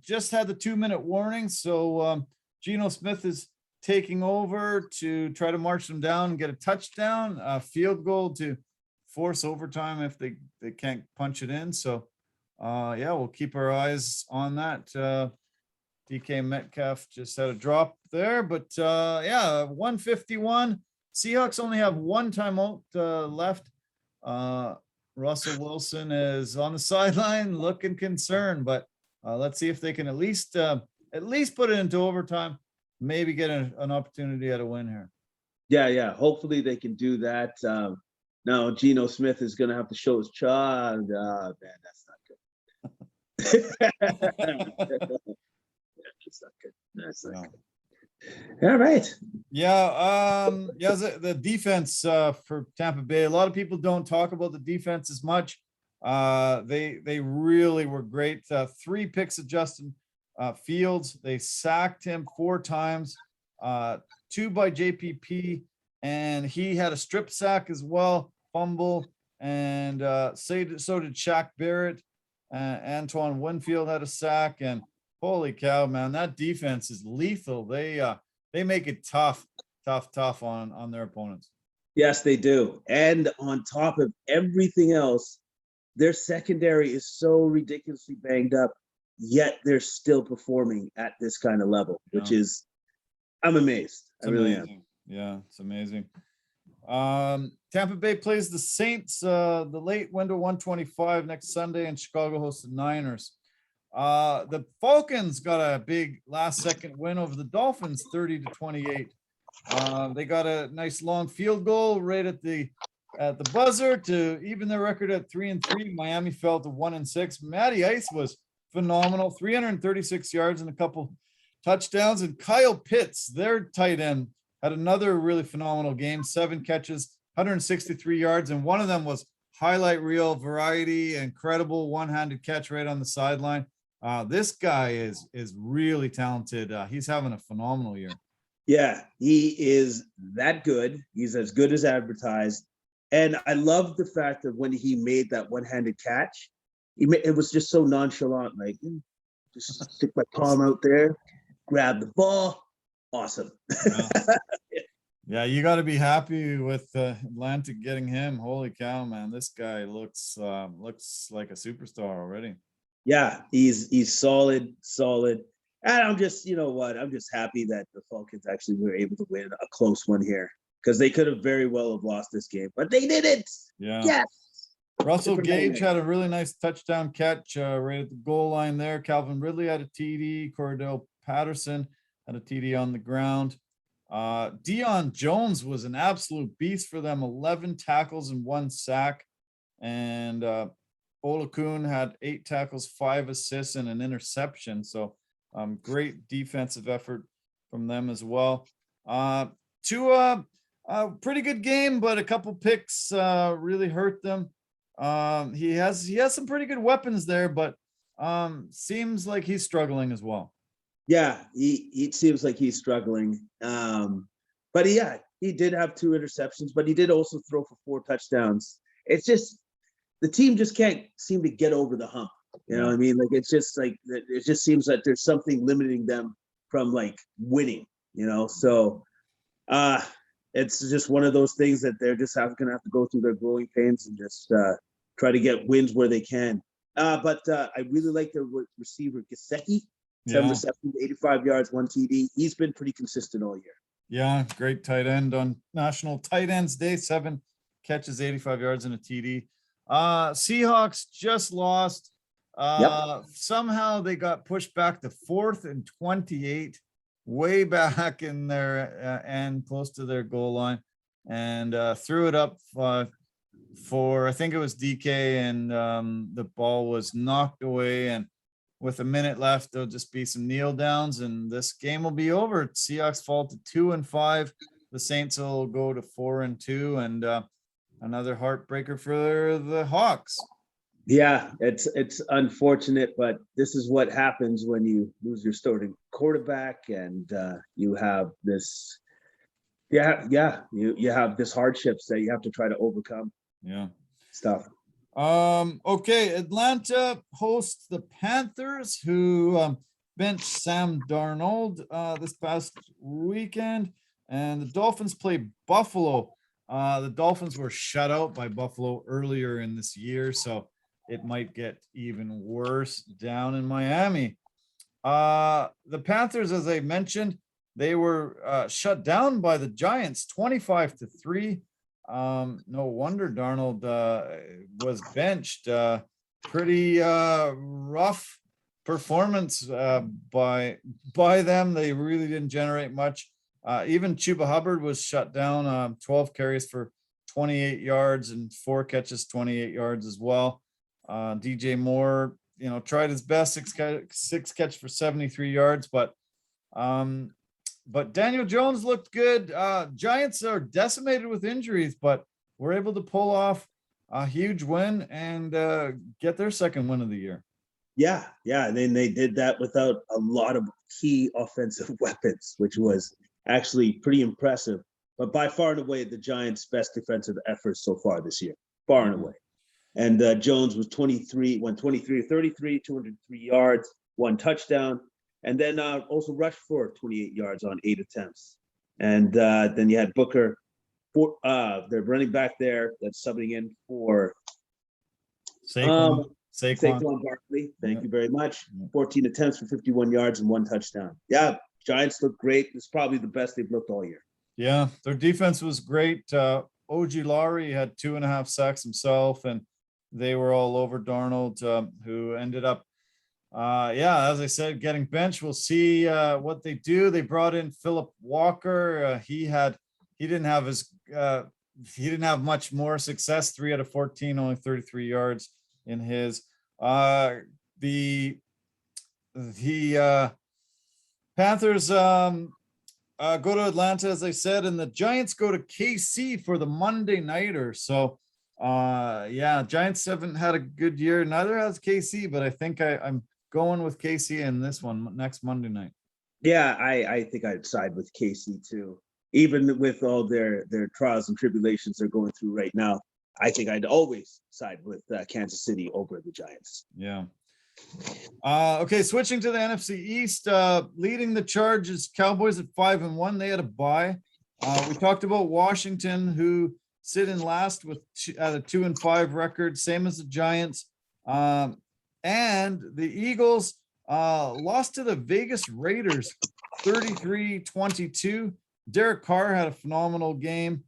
S1: Just had the 2-minute warning. So Geno Smith is taking over to try to march them down and get a touchdown, field goal to force overtime if they can't punch it in. So we'll keep our eyes on that. DK Metcalf just had a drop there, but 151. Seahawks only have 1 timeout left. Russell Wilson is on the sideline looking concerned, but let's see if they can at least put it into overtime, maybe get an opportunity at a win here.
S2: Yeah. Hopefully they can do that. Now Geno Smith is going to have to show his child. Man, that's not good. That's not good. All right.
S1: Yeah. The defense for Tampa Bay. A lot of people don't talk about the defense as much. They really were great. 3 picks of Justin Fields. They sacked him 4 times. 2 by JPP, and he had a strip sack as well, fumble, and so did Shaq Barrett. Antoine Winfield had a sack, and holy cow, man, that defense is lethal. They make it tough on their opponents.
S2: Yes, they do. And on top of everything else, their secondary is so ridiculously banged up. yet they're still performing at this kind of level, which is, I'm amazed. I really am.
S1: Yeah, it's amazing. Tampa Bay plays the Saints, the late window 125 next Sunday, and Chicago hosts the Niners. The Falcons got a big last second win over the Dolphins, 30-28. They got a nice long field goal right at the buzzer to even their record at 3-3. Miami fell to 1-6. Matty Ice was phenomenal, 336 yards and a couple touchdowns. And Kyle Pitts, their tight end, had another really phenomenal game, 7 catches, 163 yards, and one of them was highlight reel variety, incredible one-handed catch right on the sideline. This guy is really talented. He's having a phenomenal year.
S2: Yeah, he is that good. He's as good as advertised. And I love the fact that when he made that one-handed catch, it was just so nonchalant, like, just stick my palm out there, grab the ball. Awesome.
S1: Yeah, you got to be happy with Atlanta getting him. Holy cow, man. This guy looks like a superstar already.
S2: Yeah, he's solid. And I'm just, you know what? I'm just happy that the Falcons actually were able to win a close one here, because they could have very well have lost this game, but they didn't.
S1: Yeah.
S2: Yes.
S1: Russell Gage had a really nice touchdown catch right at the goal line there. Calvin Ridley had a TD. Cordell Patterson had a TD on the ground. Deion Jones was an absolute beast for them, 11 tackles and 1 sack. And Olakun had 8 tackles, 5 assists, and an interception. So great defensive effort from them as well. Pretty good game, but a couple picks really hurt them. He has some pretty good weapons there, but seems like he's struggling as well.
S2: Yeah, he seems like he's struggling. But yeah, he did have 2 interceptions, but he did also throw for 4 touchdowns. It's just the team just can't seem to get over the hump. You know what I mean? Like, it's just like, it just seems like there's something limiting them from like winning, you know? So it's just one of those things that they're just going to have to go through their growing pains and just try to get wins where they can. But I really like their receiver, Gesicki. 7 receptions, 85 yards, 1 TD. He's been pretty consistent all year.
S1: Yeah, great tight end on National Tight Ends Day. 7 catches, 85 yards, and a TD. Seahawks just lost. Somehow they got pushed back to 4th and 28, way back in their end, close to their goal line, and threw it up for, I think it was DK, and the ball was knocked away. And with a minute left, there'll just be some kneel downs, and this game will be over. Seahawks fall to 2-5. The Saints will go to 4-2, and another heartbreaker for the Hawks.
S2: Yeah, it's unfortunate, but this is what happens when you lose your starting quarterback, and you have this. You have this hardships that you have to try to overcome.
S1: Yeah.
S2: Stuff.
S1: Okay, Atlanta hosts the Panthers, who benched Sam Darnold this past weekend, and the Dolphins play Buffalo. The Dolphins were shut out by Buffalo earlier in this year, so it might get even worse down in Miami. The Panthers, as I mentioned, they were shut down by the Giants, 25-3. No wonder Darnold was benched. Pretty rough performance by them. They really didn't generate much. Even Chuba Hubbard was shut down, 12 carries for 28 yards and 4 catches, 28 yards as well. DJ Moore, tried his best, six catch for 73 yards, but Daniel Jones looked good. Giants are decimated with injuries, but were able to pull off a huge win and get their second win of the year.
S2: Yeah. And then they did that without a lot of key offensive weapons, which was actually pretty impressive. But by far and away, the Giants' best defensive effort so far this year, far and away. And Jones was 23 of 33, 203 yards, 1 touchdown. And then also rushed for 28 yards on 8 attempts. And then you had Booker, their running back there, that's subbing in for
S1: Saquon Saquon.
S2: Saquon Barkley. Thank
S1: Yeah.
S2: you very much.
S1: Yeah.
S2: 14 attempts for 51 yards and 1 touchdown. Yeah, Giants look great. It's probably the best they've looked all year.
S1: Yeah, their defense was great. OG Laurie had 2.5 sacks himself, and they were all over Darnold, who ended up, as I said, getting benched. We'll see what they do. They brought in Philip Walker. He didn't have much more success. 3 out of 14, only 33 yards in his. The Panthers go to Atlanta, as I said, and the Giants go to KC for the Monday nighter. So, Giants haven't had a good year. Neither has KC, but I think I'm going with KC in this one next Monday night.
S2: Yeah, I think I'd side with KC too. Even with all their trials and tribulations they're going through right now, I think I'd always side with Kansas City over the Giants.
S1: Yeah. Okay, switching to the NFC East, leading the charge is Cowboys at 5-1. They had a bye. We talked about Washington, who sit in last with a 2-5 record, same as the Giants. And the Eagles lost to the Vegas Raiders 33-22. Derek Carr had a phenomenal game.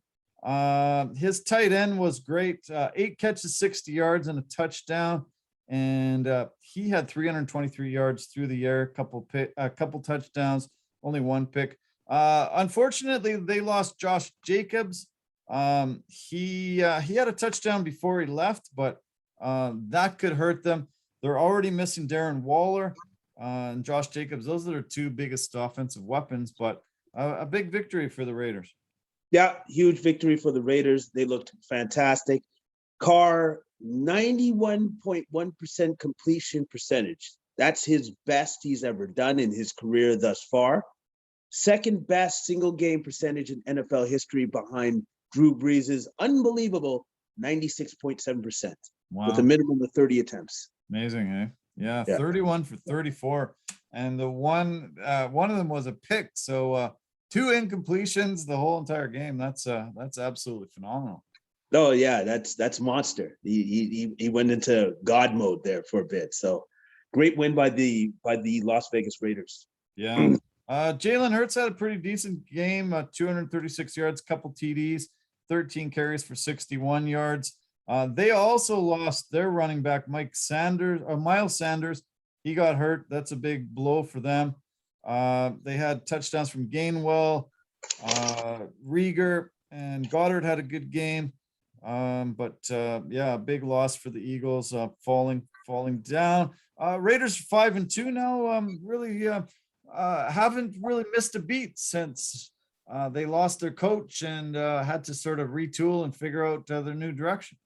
S1: His tight end was great. 8 catches, 60 yards, and a touchdown. And he had 323 yards through the air, a couple touchdowns, only 1 pick. Unfortunately, they lost Josh Jacobs. He had a touchdown before he left, but that could hurt them. They're already missing Darren Waller and Josh Jacobs. Those are their 2 biggest offensive weapons, but a big victory for the Raiders.
S2: Yeah, huge victory for the Raiders. They looked fantastic. Carr, 91.1% completion percentage. That's his best he's ever done in his career thus far. Second best single game percentage in NFL history behind Drew Brees' unbelievable 96.7%.
S1: Wow.
S2: With a minimum of 30 attempts.
S1: Amazing, eh? Yeah, 31 for 34. And the one of them was a pick. So 2 incompletions the whole entire game. That's absolutely phenomenal.
S2: Oh yeah, that's monster. He went into God mode there for a bit. So great win by the Las Vegas Raiders.
S1: Yeah. Jalen Hurts had a pretty decent game, 236 yards, couple TDs, 13 carries for 61 yards. They also lost their running back, Miles Sanders. He got hurt. That's a big blow for them. They had touchdowns from Gainwell, Rieger, and Goddard had a good game. A big loss for the Eagles, falling down. Raiders 5-2 now. Really haven't really missed a beat since they lost their coach and had to sort of retool and figure out their new direction.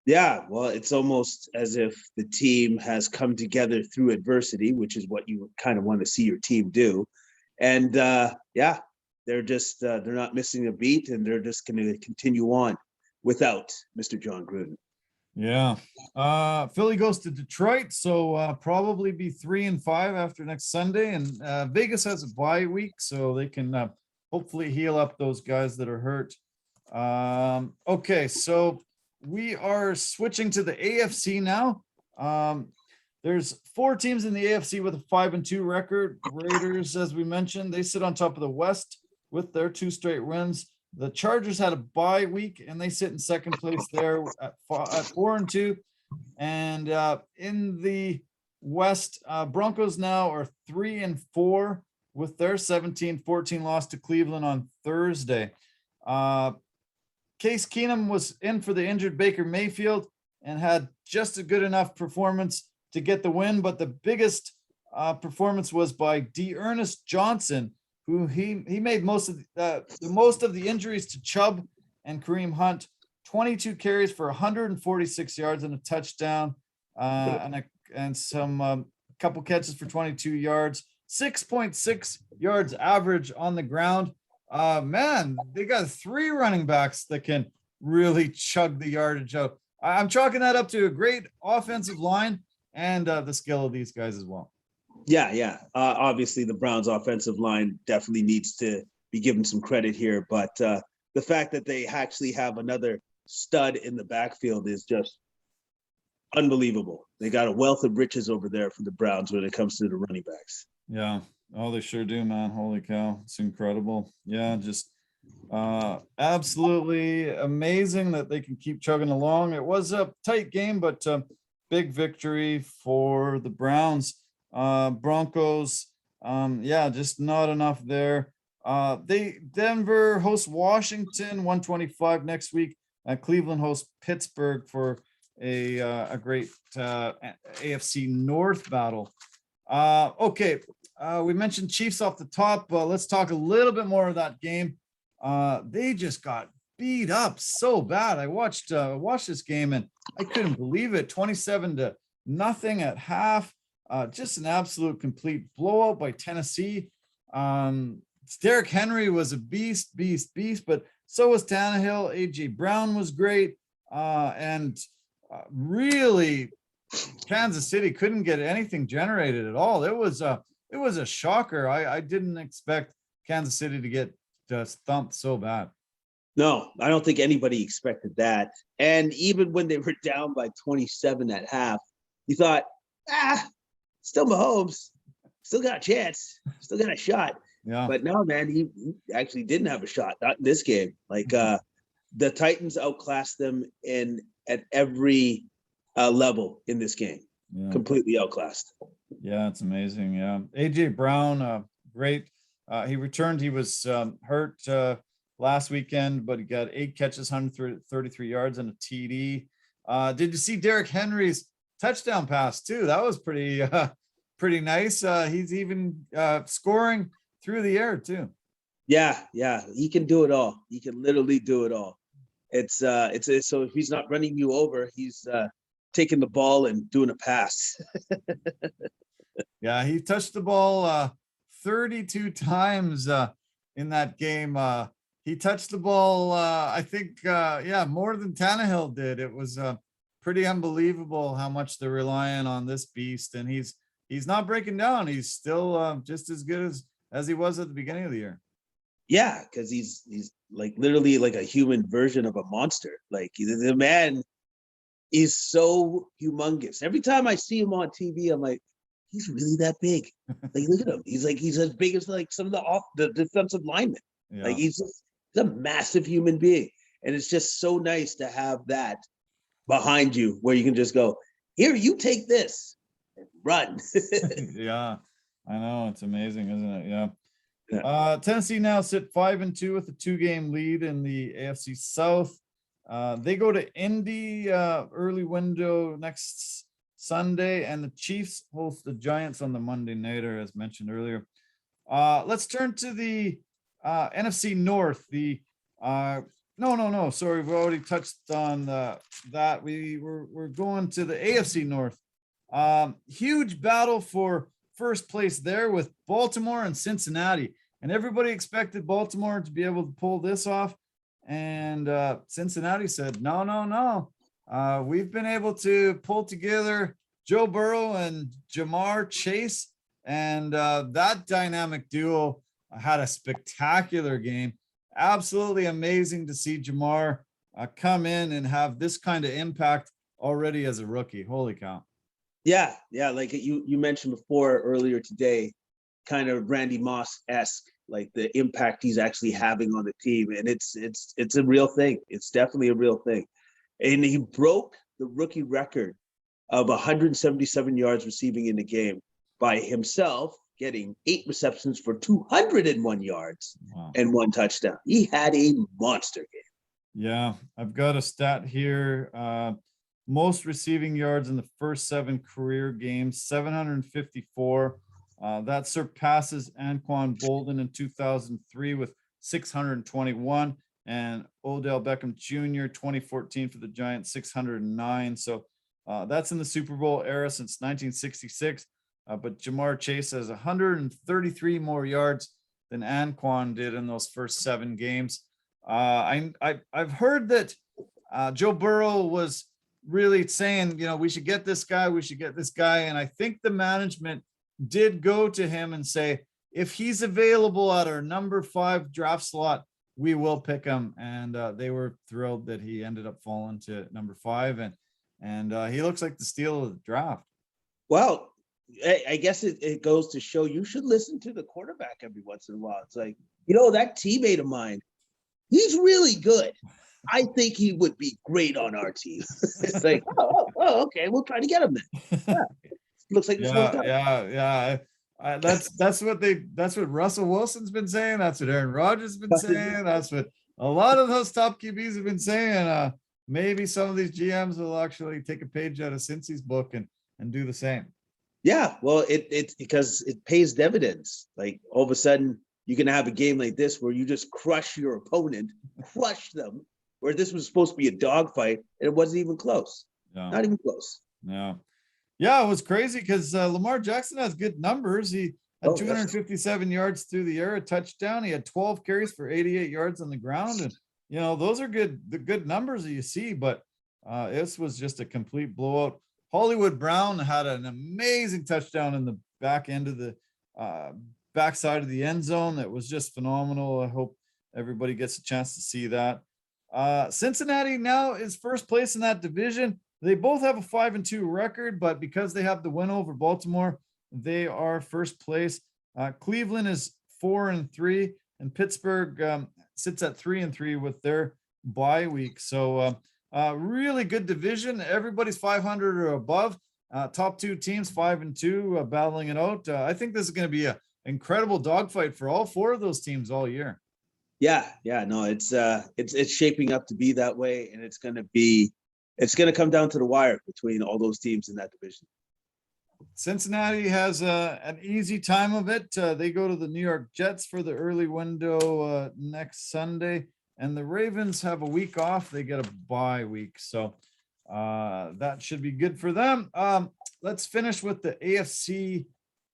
S2: Yeah, well, it's almost as if the team has come together through adversity, which is what you kind of want to see your team do. And they're just they're not missing a beat, and they're just going to continue on without Mr. John Gruden.
S1: Yeah. Philly goes to Detroit, so probably be 3-5 after next Sunday. And Vegas has a bye week, so they can hopefully heal up those guys that are hurt. Okay, so we are switching to the AFC now. There's 4 teams in the AFC with a 5-2 record. Raiders, as we mentioned, they sit on top of the West with their 2 straight wins. The Chargers had a bye week, and they sit in second place there at 4-2. And in the West, Broncos now are 3-4 with their 17-14 loss to Cleveland on Thursday. Case Keenum was in for the injured Baker Mayfield and had just a good enough performance to get the win, but the biggest performance was by D'Ernest Johnson, who he made most of the injuries to Chubb and Kareem Hunt. 22 carries for 146 yards and a touchdown, and some couple catches for 22 yards. 6.6 yards average on the ground. Man, they got 3 running backs that can really chug the yardage out. I'm chalking that up to a great offensive line and the skill of these guys as well.
S2: Yeah. Obviously, the Browns' offensive line definitely needs to be given some credit here. But the fact that they actually have another stud in the backfield is just unbelievable. They got a wealth of riches over there for the Browns when it comes to the running backs.
S1: Yeah. Oh, they sure do, man. Holy cow. It's incredible. Yeah, just absolutely amazing that they can keep chugging along. It was a tight game, but big victory for the Browns. Broncos, yeah, just not enough there. Denver hosts Washington 125 next week. Cleveland hosts Pittsburgh for a great AFC North battle. Okay, we mentioned Chiefs off the top. Let's talk a little bit more of that game. They just got beat up so bad. I watched this game and I couldn't believe it. 27-0 at half. Just an absolute complete blowout by Tennessee. Derrick Henry was a beast, but so was Tannehill. AJ Brown was great. And really, Kansas City couldn't get anything generated at all. It was a shocker. I didn't expect Kansas City to get just thumped so bad.
S2: No, I don't think anybody expected that. And even when they were down by 27 at half, you thought, still Mahomes, still got a chance, still got a shot.
S1: Yeah.
S2: But no, man, he actually didn't have a shot, not in this game. Like the Titans outclassed them at every level in this game.
S1: Yeah.
S2: Completely outclassed.
S1: Yeah, it's amazing. Yeah. AJ Brown, great. He returned. He was hurt last weekend, but he got 8 catches, 133 yards, and a TD. Did you see Derrick Henry's touchdown pass too? That was pretty nice. He's even scoring through the air too.
S2: Yeah, he can do it all. He can literally do it all. It's so if he's not running you over, he's taking the ball and doing a pass.
S1: Yeah, he touched the ball 32 times in that game. He touched the ball, I think, more than Tannehill did. It was pretty unbelievable how much they're relying on this beast, and he's not breaking down. He's still just as good as he was at the beginning of the year.
S2: Yeah, because he's like literally like a human version of a monster. Like the man is so humongous. Every time I see him on TV, I'm like, he's really that big. Like, look at him. He's as big as like some of the defensive linemen.
S1: Yeah.
S2: Like he's a massive human being. And it's just so nice to have that behind you where you can just go, here, you take this and run.
S1: Yeah, I know. It's amazing, isn't it? Yeah.
S2: Yeah.
S1: Tennessee now sit 5-2 with a 2-game lead in the AFC South. They go to Indy early window next Sunday, and the Chiefs host the Giants on the Monday nighter, as mentioned earlier. Let's turn to the NFC North. No. Sorry, we've already touched on that. We're going to the AFC North. Huge battle for first place there with Baltimore and Cincinnati, and everybody expected Baltimore to be able to pull this off. And Cincinnati said, no. We've been able to pull together Joe Burrow and Jamar Chase, and that dynamic duo had a spectacular game. Absolutely amazing to see Jamar come in and have this kind of impact already as a rookie. Holy cow.
S2: Yeah. Like you mentioned earlier today, kind of Randy Moss-esque, like the impact he's actually having on the team. And it's a real thing. It's definitely a real thing. And he broke the rookie record of 177 yards receiving in the game by himself, getting 8 receptions for 201 yards. Wow. And 1 touchdown. He had a monster game.
S1: Yeah, I've got a stat here. Most receiving yards in the first 7 career games, 754. That surpasses Anquan Bolden in 2003 with 621, and Odell Beckham Jr. 2014 for the Giants, 609. So that's in the Super Bowl era since 1966. But Jamar Chase has 133 more yards than Anquan did in those first 7 games. I've heard that Joe Burrow was really saying, we should get this guy. And I think the management did go to him and say, if he's available at our number 5 draft slot, we will pick him. And they were thrilled that he ended up falling to number 5. And And he looks like the steal of the draft.
S2: Well, I guess it goes to show you should listen to the quarterback every once in a while. It's like, that teammate of mine, he's really good. I think he would be great on our team. It's like, okay, we'll try to get him then. Yeah. Looks like this worked out.
S1: Yeah. That's what Russell Wilson's been saying. That's what Aaron Rodgers has been saying. That's what a lot of those top QBs have been saying. Maybe some of these GMs will actually take a page out of Cincy's book and do the same.
S2: Yeah, well, it's because it pays dividends. Like all of a sudden, you can have a game like this where you just crush your opponent, crush them. Where this was supposed to be a dogfight, and it wasn't even close.
S1: Yeah.
S2: Not even close.
S1: Yeah, it was crazy because Lamar Jackson has good numbers. He had 257 yards through the air, a touchdown. He had 12 carries for 88 yards on the ground, and those are the good numbers that you see. But this was just a complete blowout. Hollywood Brown had an amazing touchdown in the back end of the backside of the end zone. That was just phenomenal. I hope everybody gets a chance to see that. Cincinnati now is first place in that division. They both have a 5-2 record, but because they have the win over Baltimore, they are first place. Cleveland is 4-3, and Pittsburgh sits at 3-3 with their bye week. So really good division. Everybody's 500 or above. Top two teams 5-2 battling it out. I think this is going to be an incredible dogfight for all four of those teams all year.
S2: Yeah, no, it's shaping up to be that way, and it's going to come down to the wire between all those teams in that division.
S1: Cincinnati has an easy time of it. They go to the New York Jets for the early window next Sunday, and the Ravens have a week off. They get a bye week, so that should be good for them. Let's finish with the AFC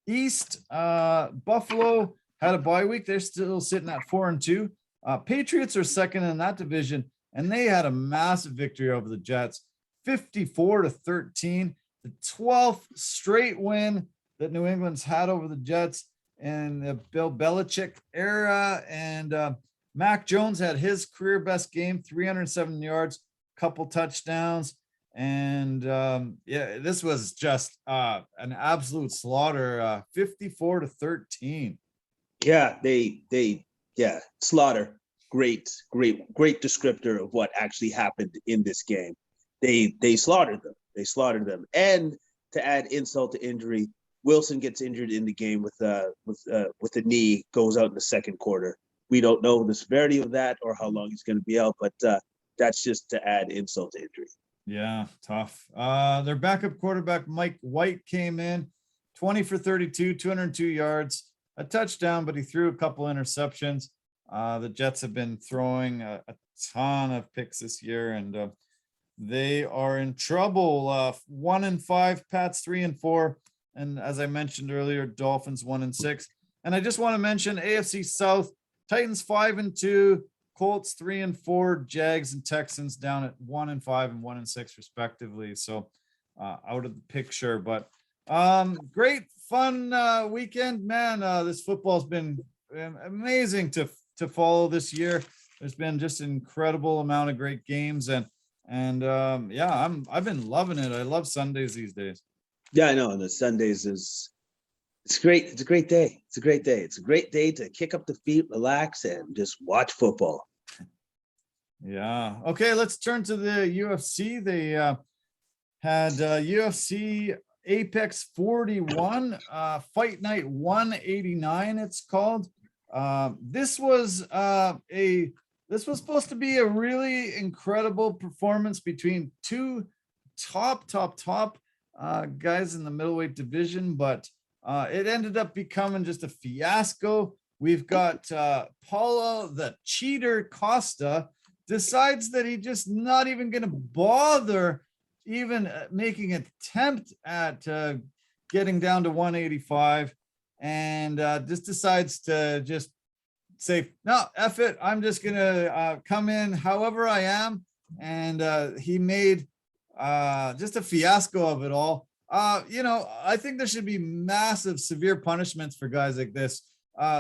S1: East. Buffalo had a bye week. They're still sitting at 4-2. Patriots are second in that division, and they had a massive victory over the Jets, 54-13. The 12th straight win that New England's had over the Jets in the Bill Belichick era. And Mac Jones had his career best game, 307 yards, couple touchdowns. And this was just an absolute slaughter, 54-13.
S2: Yeah, slaughter. Great descriptor of what actually happened in this game. They slaughtered them. And to add insult to injury, Wilson gets injured in the game with the knee, goes out in the second quarter. We don't know the severity of that or how long he's going to be out, but that's just to add insult to injury.
S1: Yeah, tough. Their backup quarterback, Mike White, came in 20 for 32, 202 yards, a touchdown, but he threw a couple interceptions. The Jets have been throwing a ton of picks this year, and they are in trouble. 1-5, Pats 3-4, and as I mentioned earlier, Dolphins 1-6. And I just want to mention AFC South, Titans 5-2, Colts 3-4, Jags and Texans down at 1-5 and 1-6 respectively. So out of the picture, but great fun weekend, man. This football's been amazing to follow this year. There's been just an incredible amount of great games, and I've been loving it. I love Sundays these days.
S2: Yeah, I know. And the Sundays it's great. It's a great day. It's a great day. It's a great day to kick up the feet, relax, and just watch football.
S1: Yeah. Okay, let's turn to the UFC. They had UFC Apex 41, Fight Night 189, it's called. This was supposed to be a really incredible performance between two top guys in the middleweight division, but it ended up becoming just a fiasco. We've got Paulo the Cheater Costa decides that he's just not even going to bother even making an attempt at getting down to 185, and just decides to just say, no, F it. I'm just going to come in however I am. And he made just a fiasco of it all. I think there should be massive, severe punishments for guys like this.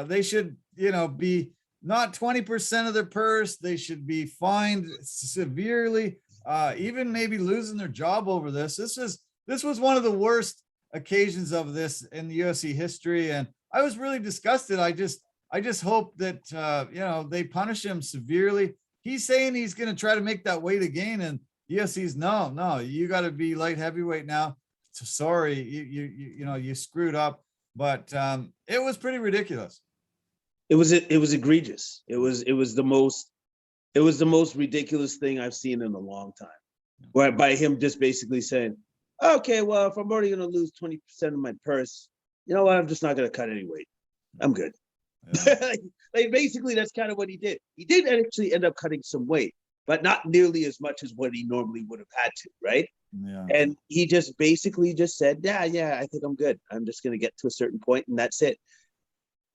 S1: They should, be not 20% of their purse. They should be fined severely. even maybe losing their job over this. This was one of the worst occasions of this in the UFC history, and I was really disgusted. I just hope that they punish him severely. He's saying he's going to try to make that weight again, and UFC's no, you got to be light heavyweight now. So sorry, you screwed up, but it was pretty ridiculous.
S2: It was egregious. It was the most ridiculous thing I've seen in a long time. Where by him just basically saying, okay, well, if I'm already going to lose 20% of my purse, you know what? I'm just not going to cut any weight. I'm good. Yeah. like basically, that's kind of what he did. He did actually end up cutting some weight, but not nearly as much as what he normally would have had to, right?
S1: Yeah.
S2: And he just basically just said, yeah, I think I'm good. I'm just going to get to a certain point, and that's it.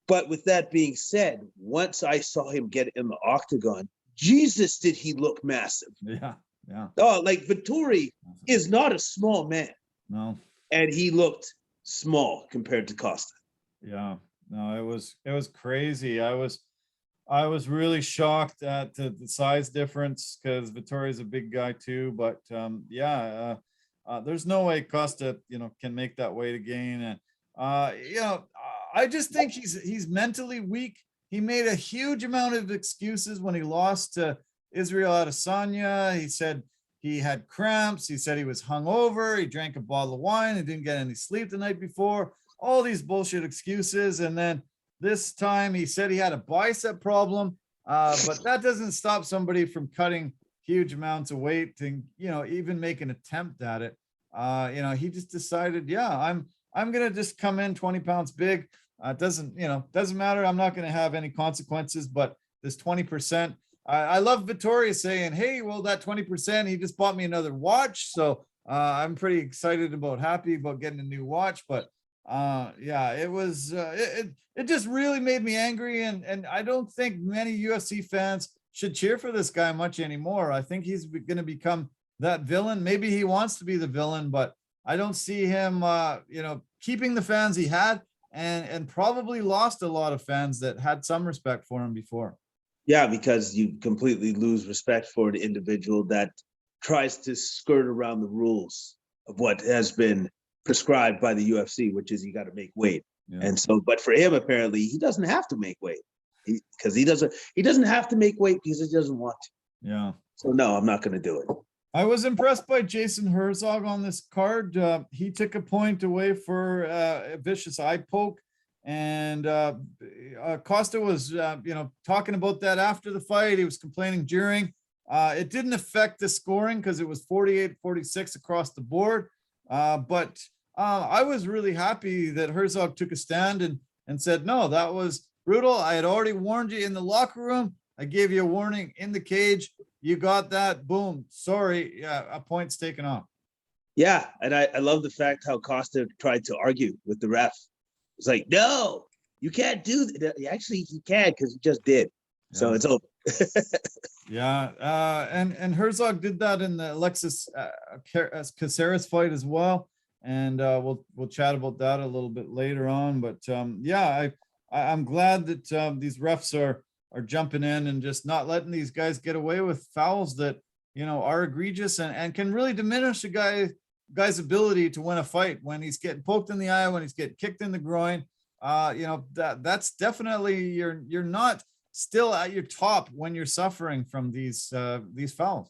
S2: But with that being said, once I saw him get in the octagon, Jesus, did he look massive?
S1: Yeah.
S2: Oh, like Vettori is not a small man.
S1: No.
S2: And he looked small compared to Costa.
S1: Yeah. No, it was crazy. I was really shocked at the size difference because Vettori is a big guy too. But there's no way Costa, can make that weight again. And I just think he's mentally weak. He made a huge amount of excuses when he lost to Israel Adesanya. He said he had cramps. He said he was hungover. He drank a bottle of wine. He didn't get any sleep the night before. All these bullshit excuses. And then this time he said he had a bicep problem. But that doesn't stop somebody from cutting huge amounts of weight and, even make an attempt at it. He just decided, I'm going to just come in 20 pounds big. Doesn't matter. I'm not going to have any consequences, but this 20%, I love Vettori saying, hey, well, that 20%, he just bought me another watch. So I'm pretty excited happy about getting a new watch. But it was, it just really made me angry. And I don't think many UFC fans should cheer for this guy much anymore. I think he's going to become that villain. Maybe he wants to be the villain, but I don't see him, keeping the fans he had and probably lost a lot of fans that had some respect for him before.
S2: Yeah, because you completely lose respect for the individual that tries to skirt around the rules of what has been prescribed by the UFC, which is you got to make weight. Yeah. And so, but for him, apparently, he doesn't have to make weight because he doesn't have to make weight because he doesn't want to.
S1: Yeah.
S2: So no, I'm not going to do it.
S1: I was impressed by Jason Herzog on this card. He took a point away for a vicious eye poke. And Costa was, talking about that after the fight. He was complaining during. It didn't affect the scoring because it was 48-46 across the board. But I was really happy that Herzog took a stand and said, no, that was brutal. I had already warned you in the locker room. I gave you a warning in the cage. You got that. Boom. Sorry. Yeah, a point's taken off.
S2: Yeah. And I love the fact how Costa tried to argue with the ref. It's like, no, you can't do that. Actually, he can because he just did. Yeah. So it's over.
S1: Yeah. And Herzog did that in the Alexis Caceres fight as well. And we'll chat about that a little bit later on. But I'm glad that these refs are jumping in and just not letting these guys get away with fouls that, are egregious and can really diminish a guy's ability to win a fight when he's getting poked in the eye, when he's getting kicked in the groin. That's definitely you're not still at your top when you're suffering from these fouls.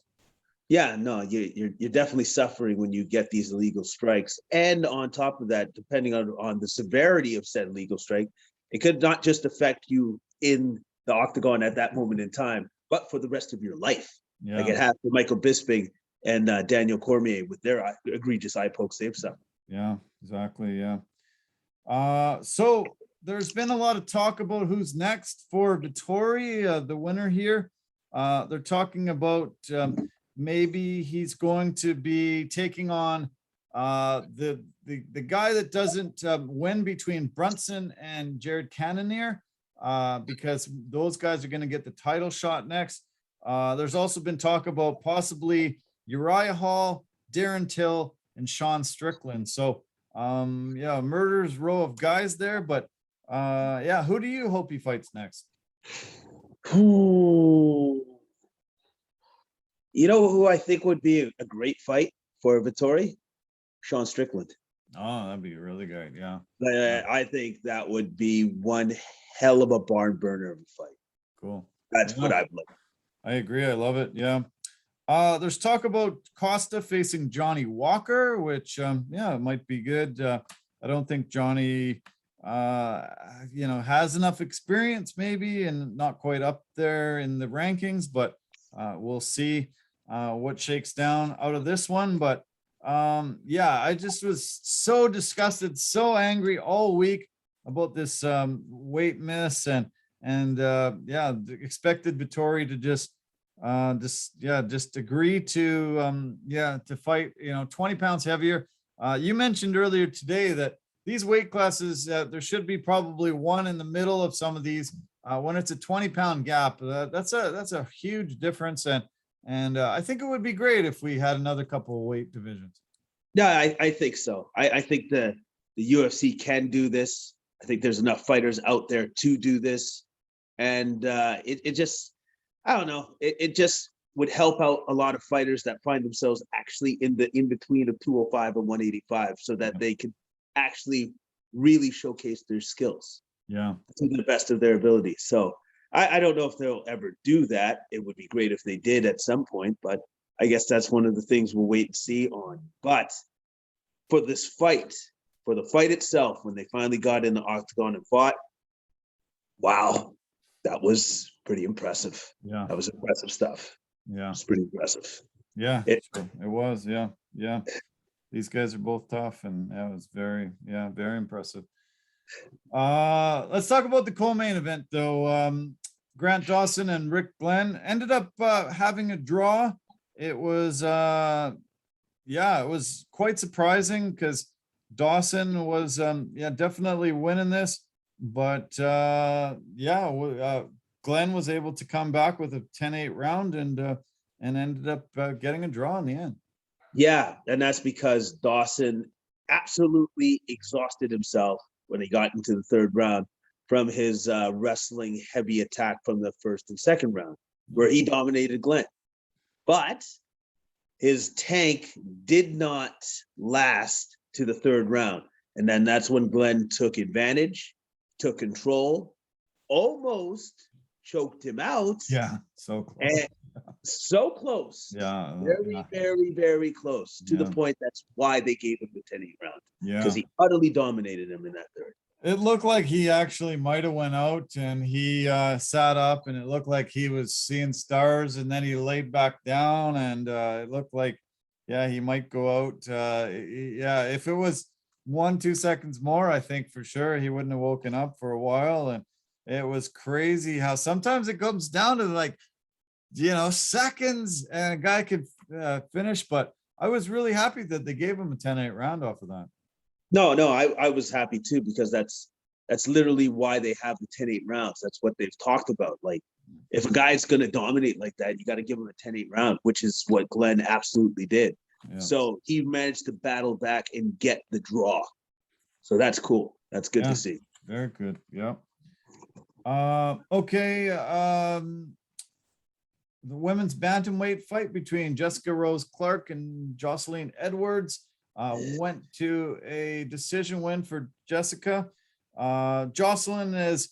S2: Yeah, no, you're definitely suffering when you get these illegal strikes. And on top of that, depending on the severity of said illegal strike, it could not just affect you in the octagon at that moment in time, but for the rest of your life. Yeah. Like it happened to Michael Bisping and Daniel Cormier with their egregious eye pokes they've suffered.
S1: Yeah, exactly. Yeah. So there's been a lot of talk about who's next for Vettori, the winner here. They're talking about maybe he's going to be taking on the guy that doesn't win between Brunson and Jared Cannonier, because those guys are going to get the title shot next. There's also been talk about possibly Uriah Hall, Darren Till, and Sean Strickland. So, murderer's row of guys there. But, who do you hope he fights next?
S2: You know who I think would be a great fight for Vittori? Sean Strickland.
S1: Oh, that'd be really good. Yeah.
S2: I think that would be one hell of a barn burner of a fight.
S1: Cool.
S2: That's
S1: Yeah,
S2: what I've looked.
S1: I agree. I love it. Yeah. There's talk about Costa facing Johnny Walker, which yeah, it might be good. I don't think Johnny has enough experience maybe and not quite up there in the rankings, but we'll see what shakes down out of this one. But yeah, I just was so disgusted, so angry all week about this weight miss and yeah, expected Vittori to just agree to to fight 20 pounds heavier. You mentioned earlier today that these weight classes, there should be probably one in the middle of some of these. When it's a 20-pound gap, that's a huge difference, and I think it would be great if we had another couple of weight divisions.
S2: Yeah, I think so. I think the UFC can do this. I think there's enough fighters out there to do this, and it just, I don't know, it just would help out a lot of fighters that find themselves actually in between of 205 and 185, so that they can actually really showcase their skills to the best of their ability. So I don't know if they'll ever do that. It would be great if they did at some point, but I guess that's one of the things we'll wait and see on. But for this fight, for the fight itself, when they finally got in the octagon and fought, wow, that was pretty impressive.
S1: Yeah,
S2: that was impressive stuff.
S1: Yeah,
S2: it's pretty impressive.
S1: Yeah, it was. Yeah. These guys are both tough, and it was very impressive. Let's talk about the co-main event, though. Grant Dawson and Rick Glenn ended up having a draw. It was it was quite surprising because Dawson was definitely winning this, but Glenn was able to come back with a 10-8 round and ended up getting a draw in the end.
S2: Yeah, and that's because Dawson absolutely exhausted himself when he got into the third round from his wrestling heavy attack from the first and second round, where he dominated Glenn. But his tank did not last to the third round. And then that's when Glenn took advantage, took control, almost choked him out.
S1: Yeah, so close.
S2: And so close.
S1: Yeah.
S2: Very, very close to the point that's why they gave him the 10-8 round.
S1: Yeah.
S2: Because he utterly dominated him in that third.
S1: It looked like he actually might have went out and he sat up and it looked like he was seeing stars, and then he laid back down and it looked like, he might go out. If it was 1-2 seconds more, I think for sure he wouldn't have woken up for a while. And it was crazy how sometimes it comes down to like, seconds and a guy could finish. But I was really happy that they gave him a 10-8 round off of that.
S2: No, I was happy too, because that's literally why they have the 10-8 rounds. That's what they've talked about. Like, if a guy's going to dominate like that, you got to give him a 10-8 round, which is what Glenn absolutely did. Yeah. So he managed to battle back and get the draw. So that's cool. That's good to see.
S1: Very good. Yeah. Okay. The women's bantamweight fight between Jessica Rose Clark and Jocelyn Edwards went to a decision win for Jessica. Jocelyn has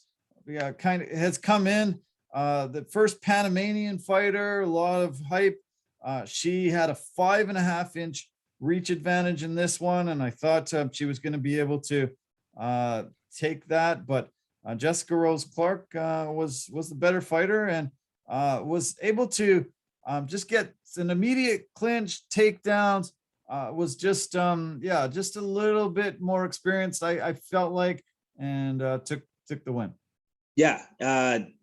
S1: come in, the first Panamanian fighter, a lot of hype. She had a 5.5-inch reach advantage in this one, and I thought she was going to be able to take that, but Jessica Rose Clark was the better fighter and was able to just get an immediate clinch, takedowns. Was just just a little bit more experienced, I felt like, and took the win.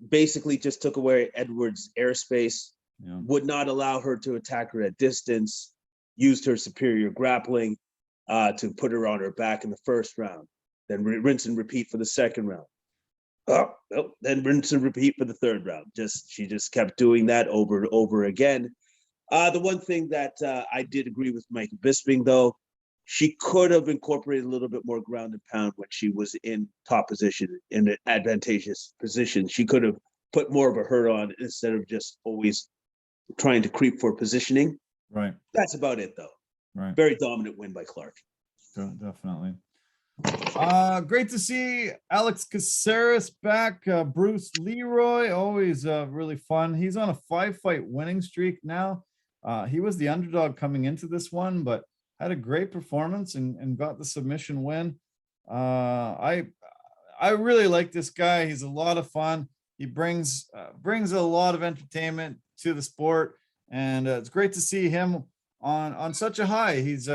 S2: Basically just took away Edwards' airspace, would not allow her to attack her at distance, used her superior grappling to put her on her back in the first round, then rinse and repeat for the second round. Then rinse and repeat for the third round. She just kept doing that over and over again. The one thing that I did agree with Mike Bisping, though, she could have incorporated a little bit more ground and pound when she was in top position, in an advantageous position. She could have put more of a hurt on instead of just always trying to creep for positioning.
S1: Right.
S2: That's about it, though.
S1: Right.
S2: Very dominant win by Clark.
S1: Definitely. Great to see Alex Caceres back. Bruce Leroy, always really fun. He's on a 5-fight winning streak now. He was the underdog coming into this one, but had a great performance and got the submission win. I really like this guy. He's a lot of fun. He brings a lot of entertainment to the sport, and it's great to see him on such a high. He's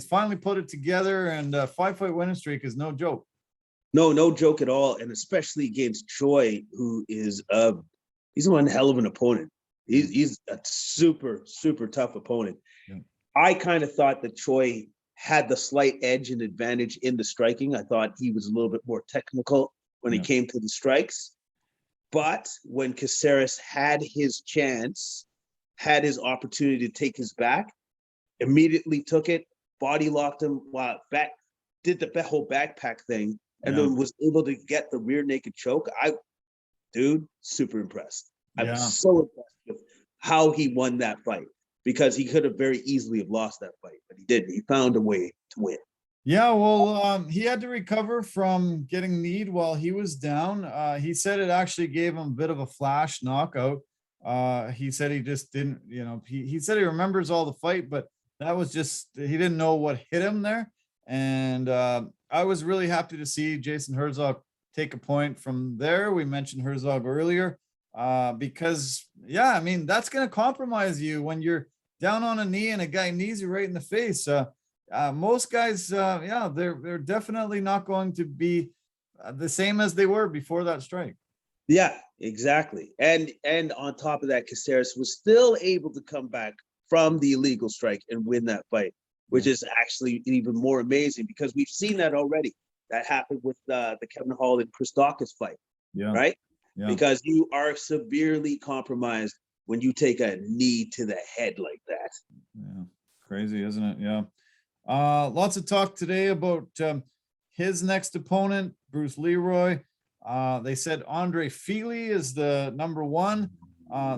S1: finally put it together, and 5-fight winning streak is no joke.
S2: No joke at all, and especially against Choi, who is he's one hell of an opponent. He's a super tough opponent. Yeah. I kind of thought that Choi had the slight edge and advantage in the striking. I thought he was a little bit more technical when it came to the strikes. But when Caceres had his chance, had his opportunity to take his back, immediately took it, body locked him, back, did the whole backpack thing, and then was able to get the rear naked choke. Super impressed. I'm so impressed with how he won that fight, because he could have very easily have lost that fight, but he didn't. He found a way to win. Yeah,
S1: well, he had to recover from getting kneed while he was down. He said it actually gave him a bit of a flash knockout. He said he just didn't, he said he remembers all the fight, but that was just, he didn't know what hit him there. And I was really happy to see Jason Herzog take a point from there. We mentioned Herzog earlier because, that's going to compromise you when you're down on a knee and a guy knees you right in the face. Most guys, they're definitely not going to be the same as they were before that strike.
S2: Yeah, exactly. And on top of that, Caceres was still able to come back from the illegal strike and win that fight, which is actually even more amazing, because we've seen that already. That happened with the Kevin Hall and Chris Dawkins fight, right? Yeah. Because you are severely compromised when you take a knee to the head like that.
S1: Yeah, crazy, isn't it? Yeah. Lots of talk today about his next opponent, Bruce Leroy. They said Andre Feely is the number one.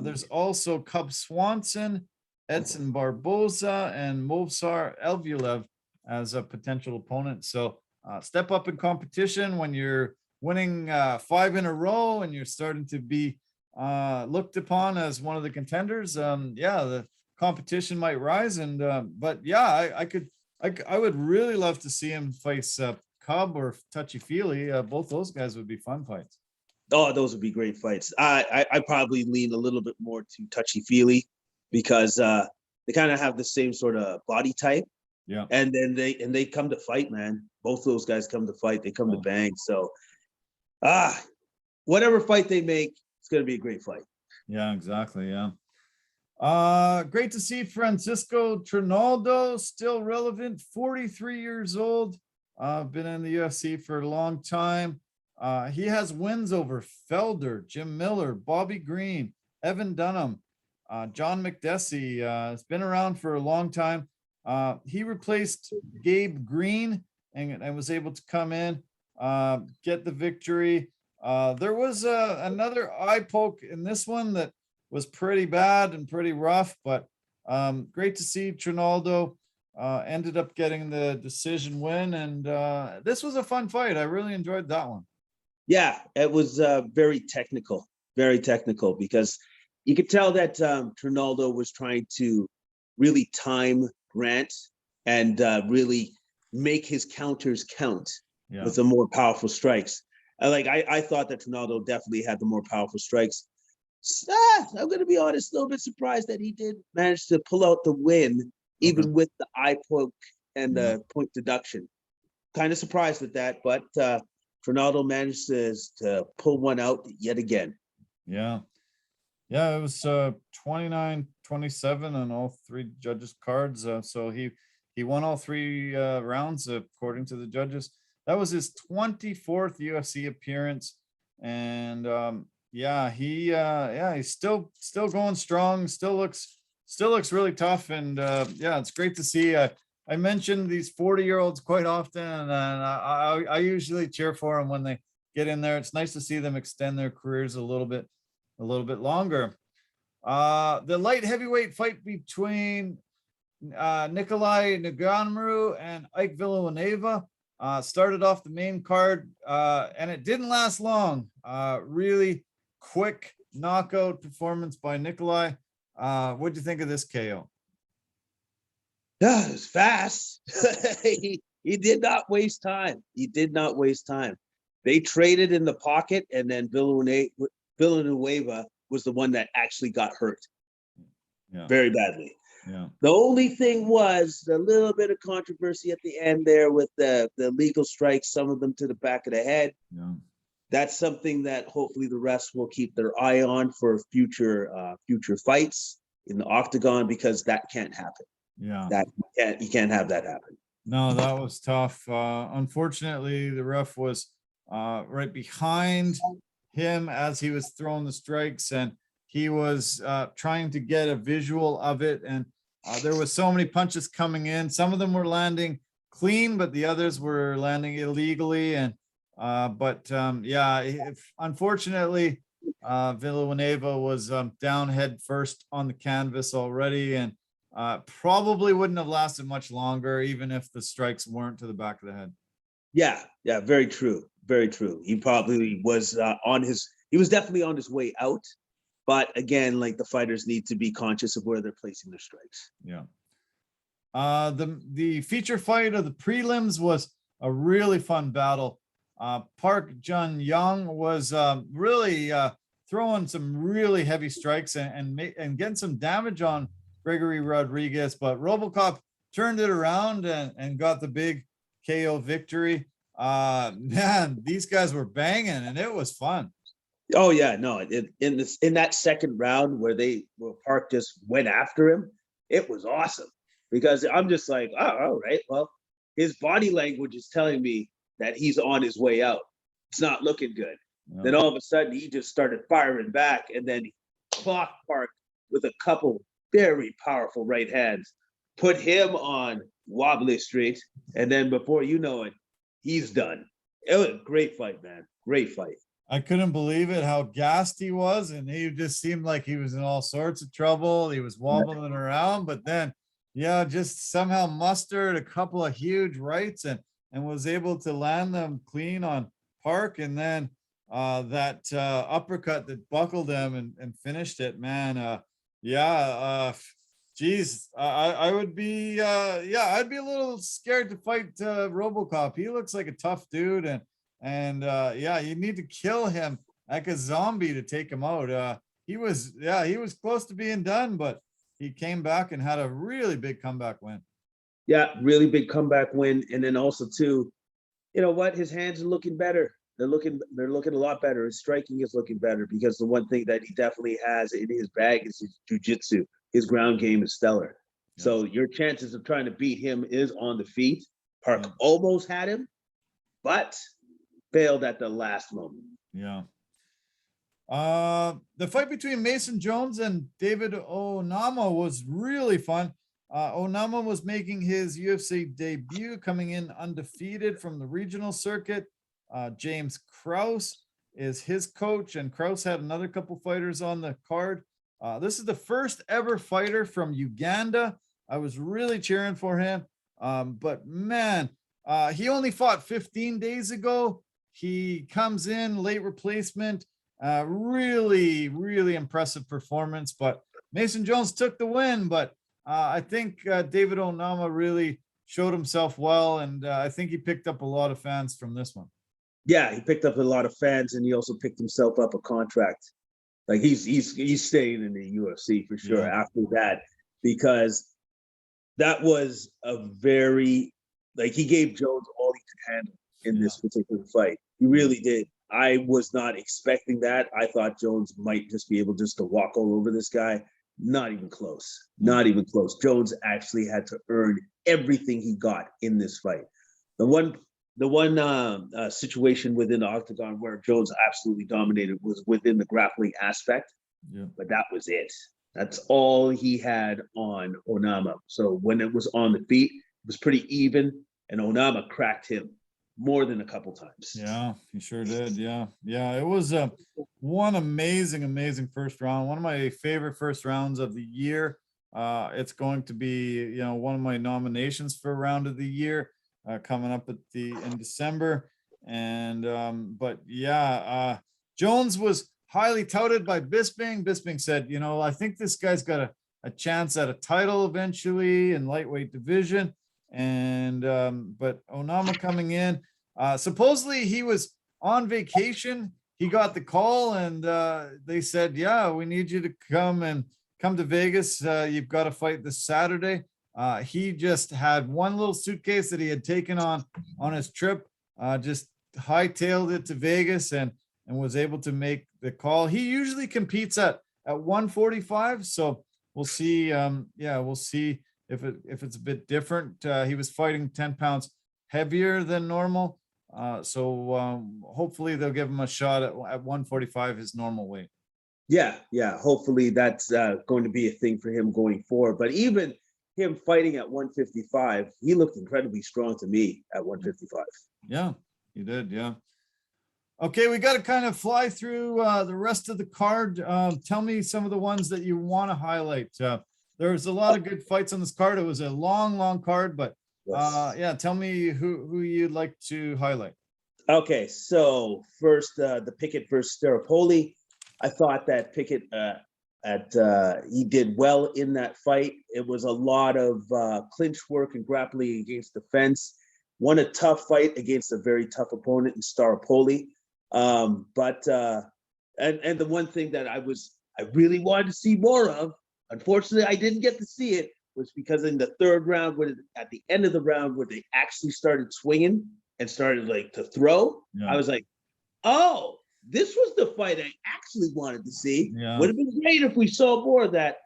S1: There's also Cub Swanson, Edson Barboza, and Movsar Evloev as a potential opponent. So step up in competition when you're winning 5 in a row and you're starting to be looked upon as one of the contenders. The competition might rise, and I would really love to see him face Cub or Touchy Feely. Both those guys would be fun fights.
S2: Oh, those would be great fights. I probably lean a little bit more to Touchy Feely, because they kind of have the same sort of body type.
S1: Yeah.
S2: And then they come to fight, man. Both those guys come to fight. They come to bang. So whatever fight they make, it's going to be a great fight.
S1: Yeah, exactly. Yeah. Great to see Francisco Trinaldo still relevant, 43 years old. Been in the UFC for a long time. He has wins over Felder, Jim Miller, Bobby Green, Evan Dunham, John McDessie. Has been around for a long time. He replaced Gabe Green and was able to come in, get the victory. There was another eye poke in this one that was pretty bad and pretty rough, but great to see Trinaldo ended up getting the decision win. And this was a fun fight. I really enjoyed that one.
S2: Yeah, it was very technical, because you could tell that Trinaldo was trying to really time Grant and really make his counters count with the more powerful strikes. I thought that Trinaldo definitely had the more powerful strikes. I'm going to be honest, a little bit surprised that he did manage to pull out the win, even with the eye poke and the point deduction. Kind of surprised at that, but Trinaldo managed to pull one out yet again.
S1: Yeah, it was 29-27 on all 3 judges' cards. So he won all 3 rounds according to the judges. That was his 24th UFC appearance, and he's still going strong. Still looks really tough, and it's great to see. I mentioned these 40-year-olds quite often, and I usually cheer for them when they get in there. It's nice to see them extend their careers a little bit longer. The light heavyweight fight between Nikolai Ngannou and Ike Villanueva started off the main card, and it didn't last long. Really quick knockout performance by Nikolai. What'd you think of this KO?
S2: Yeah, it was fast. He did not waste time. He did not waste time. They traded in the pocket, and then Villanueva was the one that actually got hurt very badly.
S1: Yeah.
S2: The only thing was a little bit of controversy at the end there with the legal strikes, some of them to the back of the head.
S1: Yeah.
S2: That's something that hopefully the refs will keep their eye on for future fights in the octagon, because that can't happen.
S1: Yeah.
S2: You can't have that happen.
S1: No, that was tough. Unfortunately, the ref was right behind him as he was throwing the strikes, and he was trying to get a visual of it. And there was so many punches coming in. Some of them were landing clean, but the others were landing illegally. And unfortunately, Villanueva was down head first on the canvas already, and probably wouldn't have lasted much longer, even if the strikes weren't to the back of the head.
S2: Yeah, very true. Very true. He probably was he was definitely on his way out. But again, like, the fighters need to be conscious of where they're placing their strikes.
S1: Yeah. The feature fight of the prelims was a really fun battle. Park Jun-young was really throwing some really heavy strikes and getting some damage on Gregory Rodriguez, but RoboCop turned it around and got the big KO victory. Man, these guys were banging, and it was fun.
S2: Oh yeah, no, in that second round where Park just went after him, it was awesome, because I'm just like, oh, all right, well, his body language is telling me that he's on his way out. It's not looking good. Yeah. Then all of a sudden he just started firing back, and then he clocked Park with a couple very powerful right hands, put him on wobbly street, and then before you know it, he's done. It was a great fight, man. Great fight.
S1: I couldn't believe it, how gassed he was, and he just seemed like he was in all sorts of trouble. He was wobbling around, but then, just somehow mustered a couple of huge rights and was able to land them clean on Park. And then that uppercut that buckled him and finished it, man. Geez, I would be, I'd be a little scared to fight RoboCop. He looks like a tough dude, and you need to kill him like a zombie to take him out. He was close to being done, but he came back and had a really big comeback win.
S2: Yeah, really big comeback win. And then also too, you know what? His hands are looking better. They're looking a lot better. His striking is looking better, because the one thing that he definitely has in his bag is his jiu-jitsu. His ground game is stellar. Yeah. So your chances of trying to beat him is on the feet. Park almost had him, but failed at the last moment.
S1: Yeah. The fight between Mason Jones and David Onama was really fun. Onama was making his UFC debut, coming in undefeated from the regional circuit. James Krause is his coach, and Krause had another couple fighters on the card. This is the first ever fighter from Uganda. I was really cheering for him. But man, he only fought 15 days ago. He comes in late replacement. Really, really impressive performance. But Mason Jones took the win. But I think David Onama really showed himself well, and I think he picked up a lot of fans from this one.
S2: Yeah, he picked up a lot of fans, and he also picked himself up a contract. Like, he's staying in the UFC for sure after that, because that was a very, like, he gave Jones all he could handle in this particular fight. He really did. I was not expecting that. I thought Jones might just be able just to walk all over this guy. Not even close. Not even close. Jones actually had to earn everything he got in this fight. The one situation within the octagon where Jones absolutely dominated was within the grappling aspect, but that was it. That's all he had on Onama. So when it was on the feet, it was pretty even, and Onama cracked him more than a couple times.
S1: Yeah, he sure did. Yeah. It was one amazing first round. One of my favorite first rounds of the year. It's going to be, one of my nominations for round of the year coming up in December. And but yeah, Jones was highly touted by Bisping. Bisping said, I think this guy's got a chance at a title eventually in lightweight division. And but Onama coming in, supposedly he was on vacation. He got the call and they said, yeah, we need you to come to Vegas. You've got to fight this Saturday. He just had one little suitcase that he had taken on his trip, just hightailed it to Vegas and was able to make the call. He usually competes at 145. So we'll see. We'll see if it's a bit different. He was fighting 10 pounds heavier than normal. So hopefully they'll give him a shot at 145, his normal weight.
S2: Yeah. Hopefully that's going to be a thing for him going forward. But even him fighting at 155, he looked incredibly strong to me at 155.
S1: Yeah, he did. Yeah. Okay, we got to kind of fly through the rest of the card. Tell me some of the ones that you want to highlight. There's a lot of good fights on this card. It was a long card, but yes. Tell me who you'd like to highlight.
S2: Okay, so first the Pickett versus Staropoli. I thought that Pickett he did well in that fight. It was a lot of clinch work and grappling against the fence. Won a tough fight against a very tough opponent in Staropoli. But the one thing that I really wanted to see more of, unfortunately I didn't get to see it, was because in the third round, at the end of the round where they actually started swinging and started to throw, I was like, oh, this was the fight I actually wanted to see.
S1: Yeah.
S2: Would have been great if we saw more of that.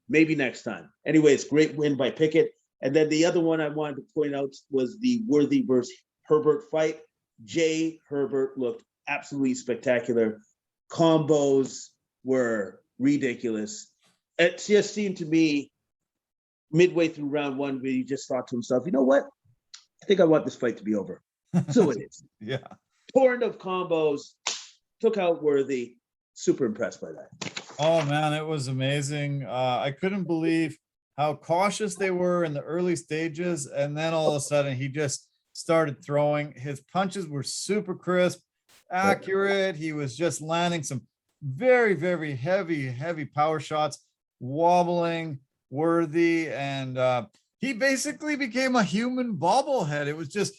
S2: Maybe next time. Anyways, great win by Pickett. And then the other one I wanted to point out was the Worthy versus Herbert fight. Jay Herbert looked absolutely spectacular. Combos were ridiculous. It just seemed to me midway through round one where he just thought to himself, you know what? I think I want this fight to be over. So it is.
S1: Yeah.
S2: Torrent of combos, took out Worthy. Super impressed by that.
S1: Oh man, it was amazing. I couldn't believe how cautious they were in the early stages. And then all of a sudden he just started throwing. His punches were super crisp, accurate. He was just landing some very heavy power shots, wobbling Worthy. And he basically became a human bobblehead. It was just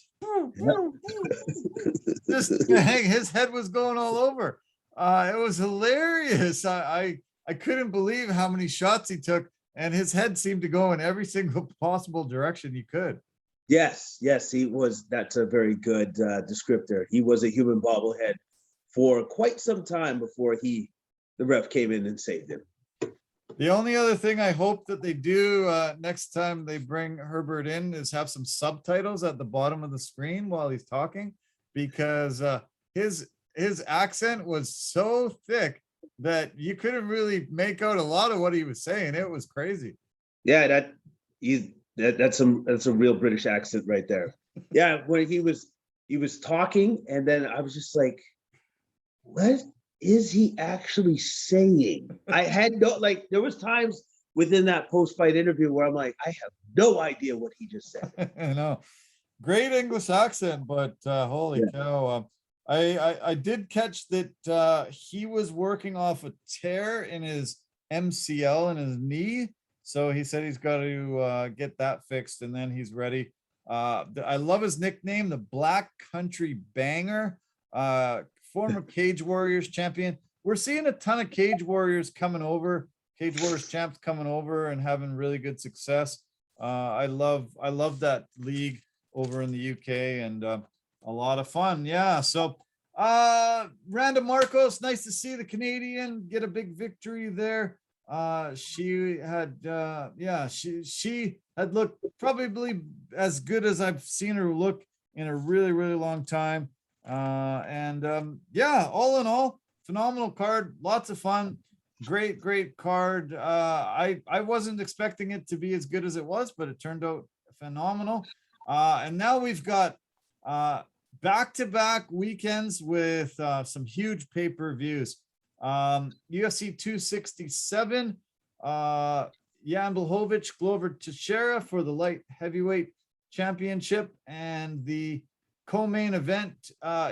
S1: his head was going all over. It was hilarious. I couldn't believe how many shots he took, and his head seemed to go in every single possible direction he could.
S2: Yes, he was. That's a very good descriptor. He was a human bobblehead for quite some time before the ref came in and saved him.
S1: The only other thing I hope that they do next time they bring Herbert in is have some subtitles at the bottom of the screen while he's talking, because his accent was so thick that you couldn't really make out a lot of what he was saying. It was crazy.
S2: Yeah, that's a real British accent right there. Yeah, when he was talking, and then I was just like, what is he actually saying? I had there was times within that post-fight interview where I'm like, I have no idea what he just said.
S1: I know. Great English accent, but holy cow. I did catch that he was working off a tear in his MCL in his knee. So he said he's got to get that fixed, and then he's ready. I love his nickname, the Black Country Banger. Former Cage Warriors champion. We're seeing a ton of Cage Warriors coming over, Cage Warriors champs coming over and having really good success. I love that league over in the UK, and a lot of fun. Yeah. So Randa Marcos, nice to see the Canadian get a big victory there. She had she had looked probably as good as I've seen her look in a really long time. All in all, phenomenal card, lots of fun, great card. I wasn't expecting it to be as good as it was, but it turned out phenomenal. And now we've got back-to-back weekends with some huge pay-per-views. UFC 267, Jan Blachowicz, Glover Teixeira for the light heavyweight championship. And the co-main event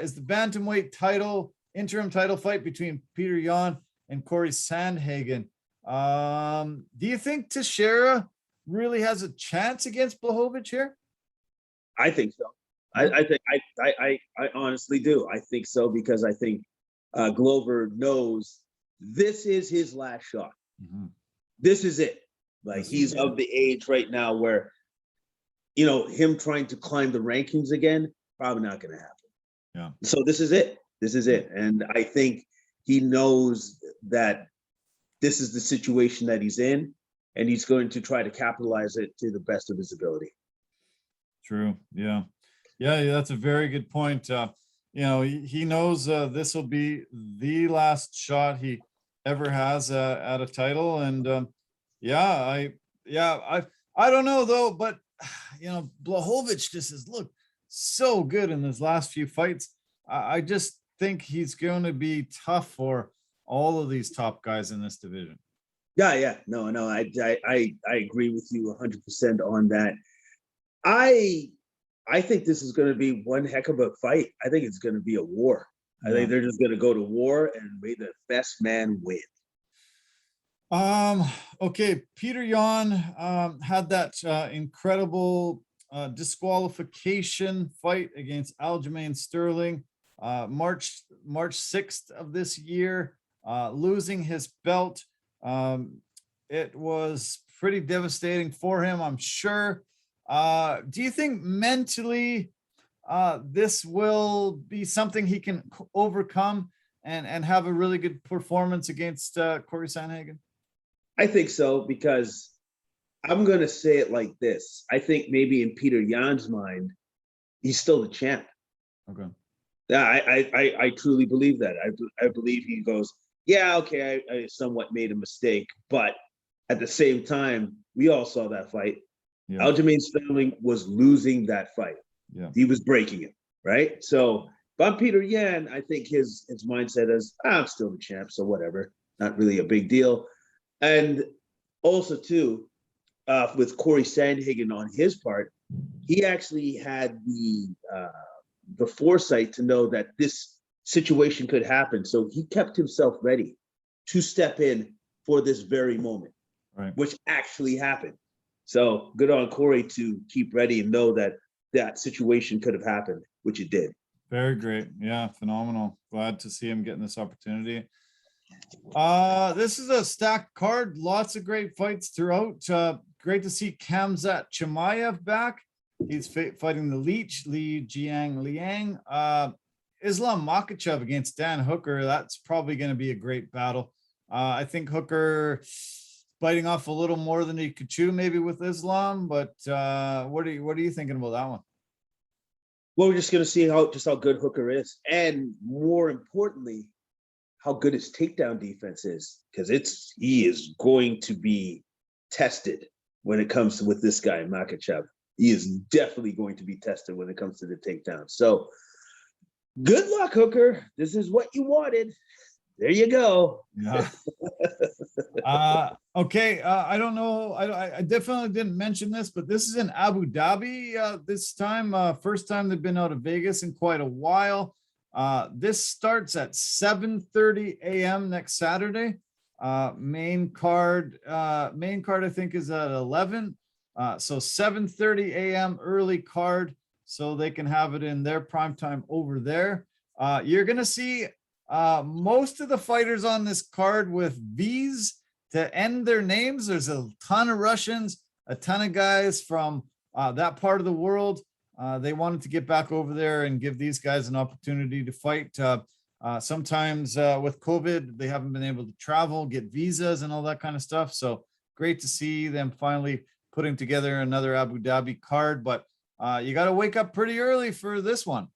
S1: is the bantamweight interim title fight between Peter Yan and Corey Sandhagen. Do you think Teixeira really has a chance against Blachowicz here?
S2: I think so. I honestly do. I think so, because I think Glover knows this is his last shot.
S1: Mm-hmm.
S2: This is it. Like, he's of the age right now where, him trying to climb the rankings again, probably not going to happen.
S1: Yeah.
S2: So this is it. This is it. And I think he knows that this is the situation that he's in, and he's going to try to capitalize it to the best of his ability.
S1: True. Yeah. Yeah. That's a very good point. He knows this will be the last shot he ever has at a title. And I don't know though, but Blachowicz just has looked so good in his last few fights. I just think he's going to be tough for all of these top guys in this division.
S2: Yeah. No, I agree with you 100% on that. I think this is going to be one heck of a fight. I think it's going to be a war. I think they're just going to go to war, and may the best man win.
S1: Okay, Peter Yan had that incredible disqualification fight against Aljamain Sterling, March 6th of this year, losing his belt. It was pretty devastating for him, I'm sure. Do you think mentally this will be something he can overcome and have a really good performance against Corey Sandhagen?
S2: I think so, because I'm going to say it like this. I think maybe in Peter Yan's mind, he's still the champ.
S1: Okay.
S2: Yeah, I truly believe that. I believe he goes, yeah, okay, I somewhat made a mistake, but at the same time, we all saw that fight. Yeah. Aljamain Sterling was losing that fight.
S1: Yeah.
S2: He was breaking it, right? So, but Peter Yan, I think his mindset is, I'm still the champ, so whatever, not really a big deal. And also too, with Corey Sandhagen on his part, he actually had the foresight to know that this situation could happen. So he kept himself ready to step in for this very moment,
S1: right,
S2: which actually happened. So good on Corey to keep ready and know that that situation could have happened, which it did.
S1: Very great. Yeah, phenomenal. Glad to see him getting this opportunity. This is a stacked card. Lots of great fights throughout. Great to see Khamzat Chimaev back. He's fighting the Leech, Li Jiang Liang. Islam Makhachev against Dan Hooker. That's probably going to be a great battle. I think Hooker biting off a little more than he could chew, maybe with Islam. But what are you thinking about that one?
S2: Well, we're just going to see how good Hooker is, and more importantly, how good his takedown defense is, because he is going to be tested when it comes to with this guy Makhachev. He is definitely going to be tested when it comes to the takedown. So, good luck, Hooker. This is what you wanted. There you go.
S1: Yeah. Okay. I don't know. I definitely didn't mention this, but this is in Abu Dhabi this time. First time they've been out of Vegas in quite a while. This starts at 7:30 a.m. next Saturday. Main card, I think, is at 11. So 7:30 a.m. early card, so they can have it in their prime time over there. You're gonna see most of the fighters on this card with V's to end their names. There's a ton of Russians, a ton of guys from that part of the world. They wanted to get back over there and give these guys an opportunity to fight. Sometimes with COVID, they haven't been able to travel, get visas and all that kind of stuff. So great to see them finally putting together another Abu Dhabi card. But you got to wake up pretty early for this one.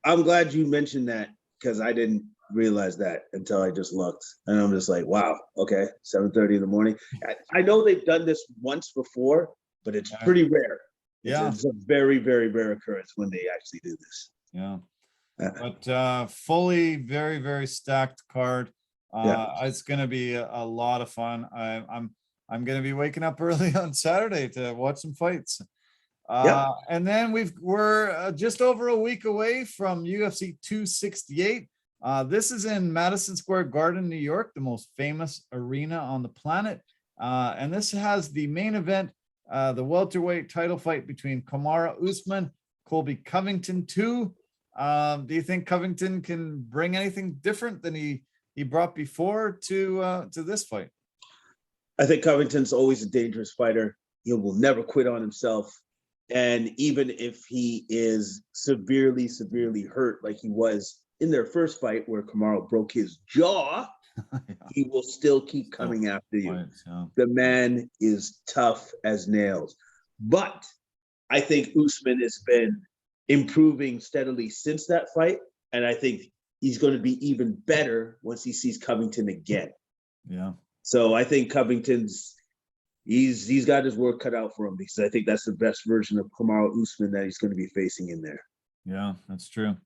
S2: I'm glad you mentioned that, because I didn't realize that until I just looked. And I'm just like, wow, okay, 7:30 in the morning. I know they've done this once before, but it's pretty rare.
S1: Yeah.
S2: It's a very, very rare occurrence when they actually do this.
S1: Yeah. but fully very, very stacked card.
S2: Yeah.
S1: It's going to be a lot of fun. I'm going to be waking up early on Saturday to watch some fights.
S2: Yep.
S1: And then we're just over a week away from UFC 268. This is in Madison Square Garden, New York, the most famous arena on the planet. And this has the main event, the welterweight title fight between Kamaru Usman, Colby Covington 2. Do you think Covington can bring anything different than he brought before to this fight?
S2: I think Covington's always a dangerous fighter. He will never quit on himself. And even if he is severely, severely hurt, like he was in their first fight where Kamaru broke his jaw, he will still keep coming after you. The man is tough as nails. But I think Usman has been improving steadily since that fight. And I think he's going to be even better once he sees Covington again.
S1: Yeah.
S2: So I think Covington's he's got his work cut out for him, because I think that's the best version of Kamaru Usman that he's going to be facing in there.
S1: Yeah, that's true.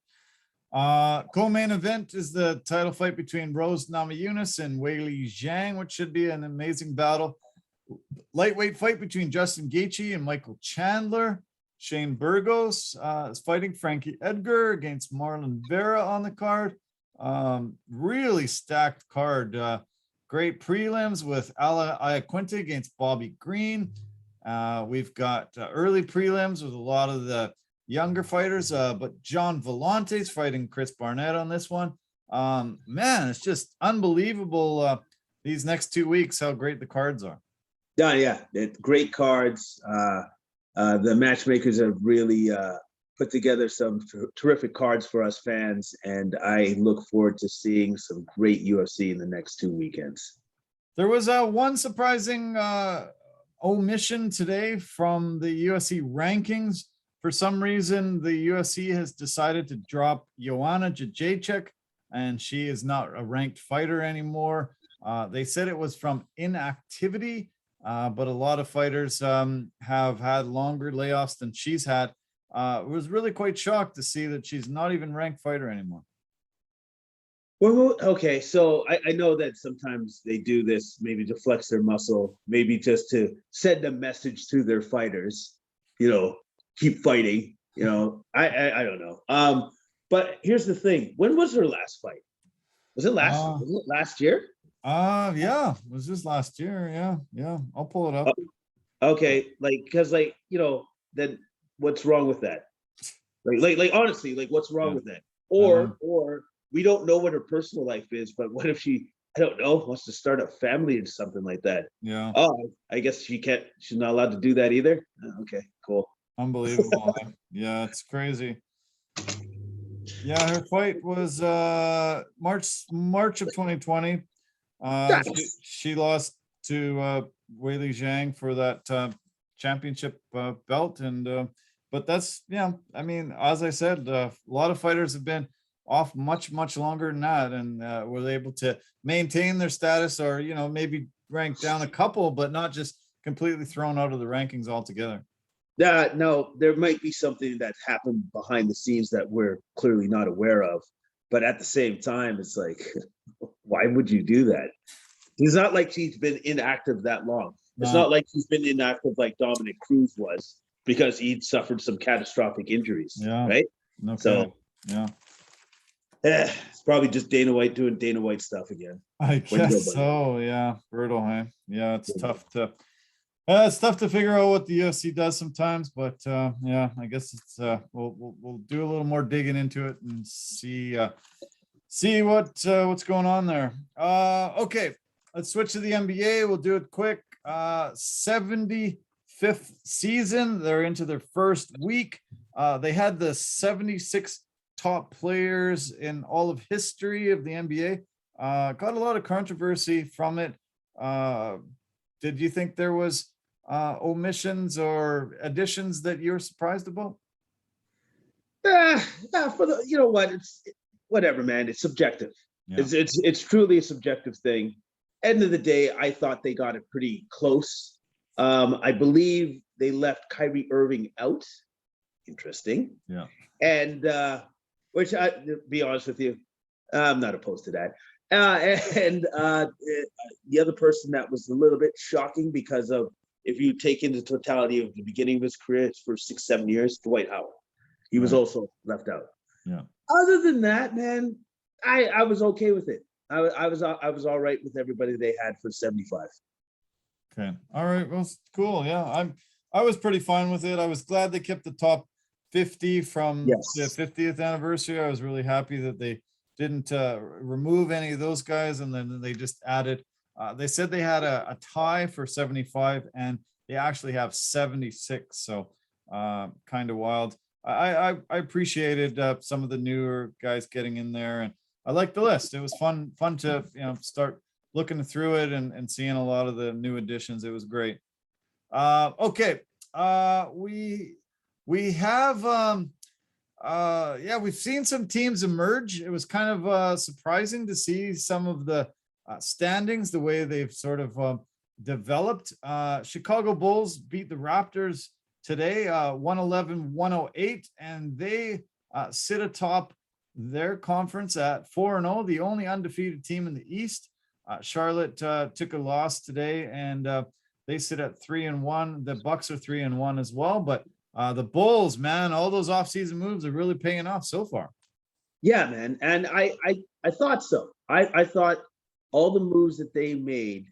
S1: Co-main event is the title fight between Rose Namajunas and Weili Zhang, which should be an amazing battle. Lightweight fight between Justin Gaethje and Michael Chandler. Shane Burgos is fighting Frankie Edgar against Marlon Vera on the card. Really stacked card. Great prelims with Ala Iaquinta against Bobby Green. We've got early prelims with a lot of the younger fighters, but John Volante's fighting Chris Barnett on this one. Man, it's just unbelievable these next 2 weeks, how great the cards are.
S2: Yeah, great cards. The matchmakers have really put together some terrific cards for us fans, and I look forward to seeing some great UFC in the next 2 weekends.
S1: There was one surprising omission today from the UFC rankings. For some reason, the UFC has decided to drop Joanna Jędrzejczyk, and she is not a ranked fighter anymore. They said it was from inactivity, but a lot of fighters have had longer layoffs than she's had. Was really quite shocked to see that she's not even ranked fighter anymore.
S2: Well, okay, so I know that sometimes they do this maybe to flex their muscle, maybe just to send a message to their fighters, keep fighting, I don't know. But here's the thing. When was her last fight? Was it last year?
S1: Yeah, it was just last year. Yeah. I'll pull it up.
S2: Okay, because then what's wrong with that? Like honestly, what's wrong with that? Or we don't know what her personal life is, but what if she, I don't know, wants to start a family or something like that?
S1: Yeah.
S2: Oh, I guess she's not allowed to do that either. Okay, cool.
S1: Unbelievable. Yeah, it's crazy. Yeah, her fight was March of 2020. She lost to Weili Zhang for that championship belt, and but that's, I mean, as I said, a lot of fighters have been off much longer than that, and were able to maintain their status, or maybe rank down a couple, but not just completely thrown out of the rankings altogether.
S2: No, there might be something that happened behind the scenes that we're clearly not aware of, but at the same time, it's like, why would you do that? It's not like she's been inactive that long. It's not like she's been inactive like Dominic Cruz was, because he'd suffered some catastrophic injuries, right?
S1: Okay.
S2: So,
S1: yeah.
S2: It's probably just Dana White doing Dana White stuff again.
S1: I guess so. Yeah, brutal, hey? Yeah, it's tough to figure out what the UFC does sometimes, but I guess it's we'll do a little more digging into it and see what's going on there. Okay, let's switch to the NBA. We'll do it quick. 75th season. They're into their first week. They had the 76 top players in all of history of the NBA. Got a lot of controversy from it. Did you think there was omissions or additions that you're surprised about?
S2: It's whatever, man. It's subjective. Yeah. It's truly a subjective thing. End of the day, I thought they got it pretty close. I believe they left Kyrie Irving out. Interesting.
S1: Yeah.
S2: And which I, to be honest with you, I'm not opposed to that. The other person that was a little bit shocking because of, if you take in the totality of the beginning of his career for 6-7 years, Dwight Howard, he was also left out.
S1: Yeah.
S2: Other than that, man, I was okay with it. I was all right with everybody they had for 75.
S1: Okay. All right. Well, cool. Yeah. I was pretty fine with it. I was glad they kept the top 50 from the 50th anniversary. I was really happy that they didn't remove any of those guys, and then they just added. They said they had a tie for 75, and they actually have 76. So kind of wild. I appreciated some of the newer guys getting in there, and I liked the list. It was fun to start looking through it and seeing a lot of the new additions. It was great. Okay. We have we've seen some teams emerge. It was kind of surprising to see some of the standings, the way they've sort of developed. Chicago Bulls beat the Raptors today, 111-108, and they sit atop their conference at 4-0, the only undefeated team in the East. Charlotte took a loss today, and they sit at 3-1. The Bucs are 3-1 as well, but the Bulls, man, all those offseason moves are really paying off so far.
S2: Yeah, man, and I thought so. I thought all the moves that they made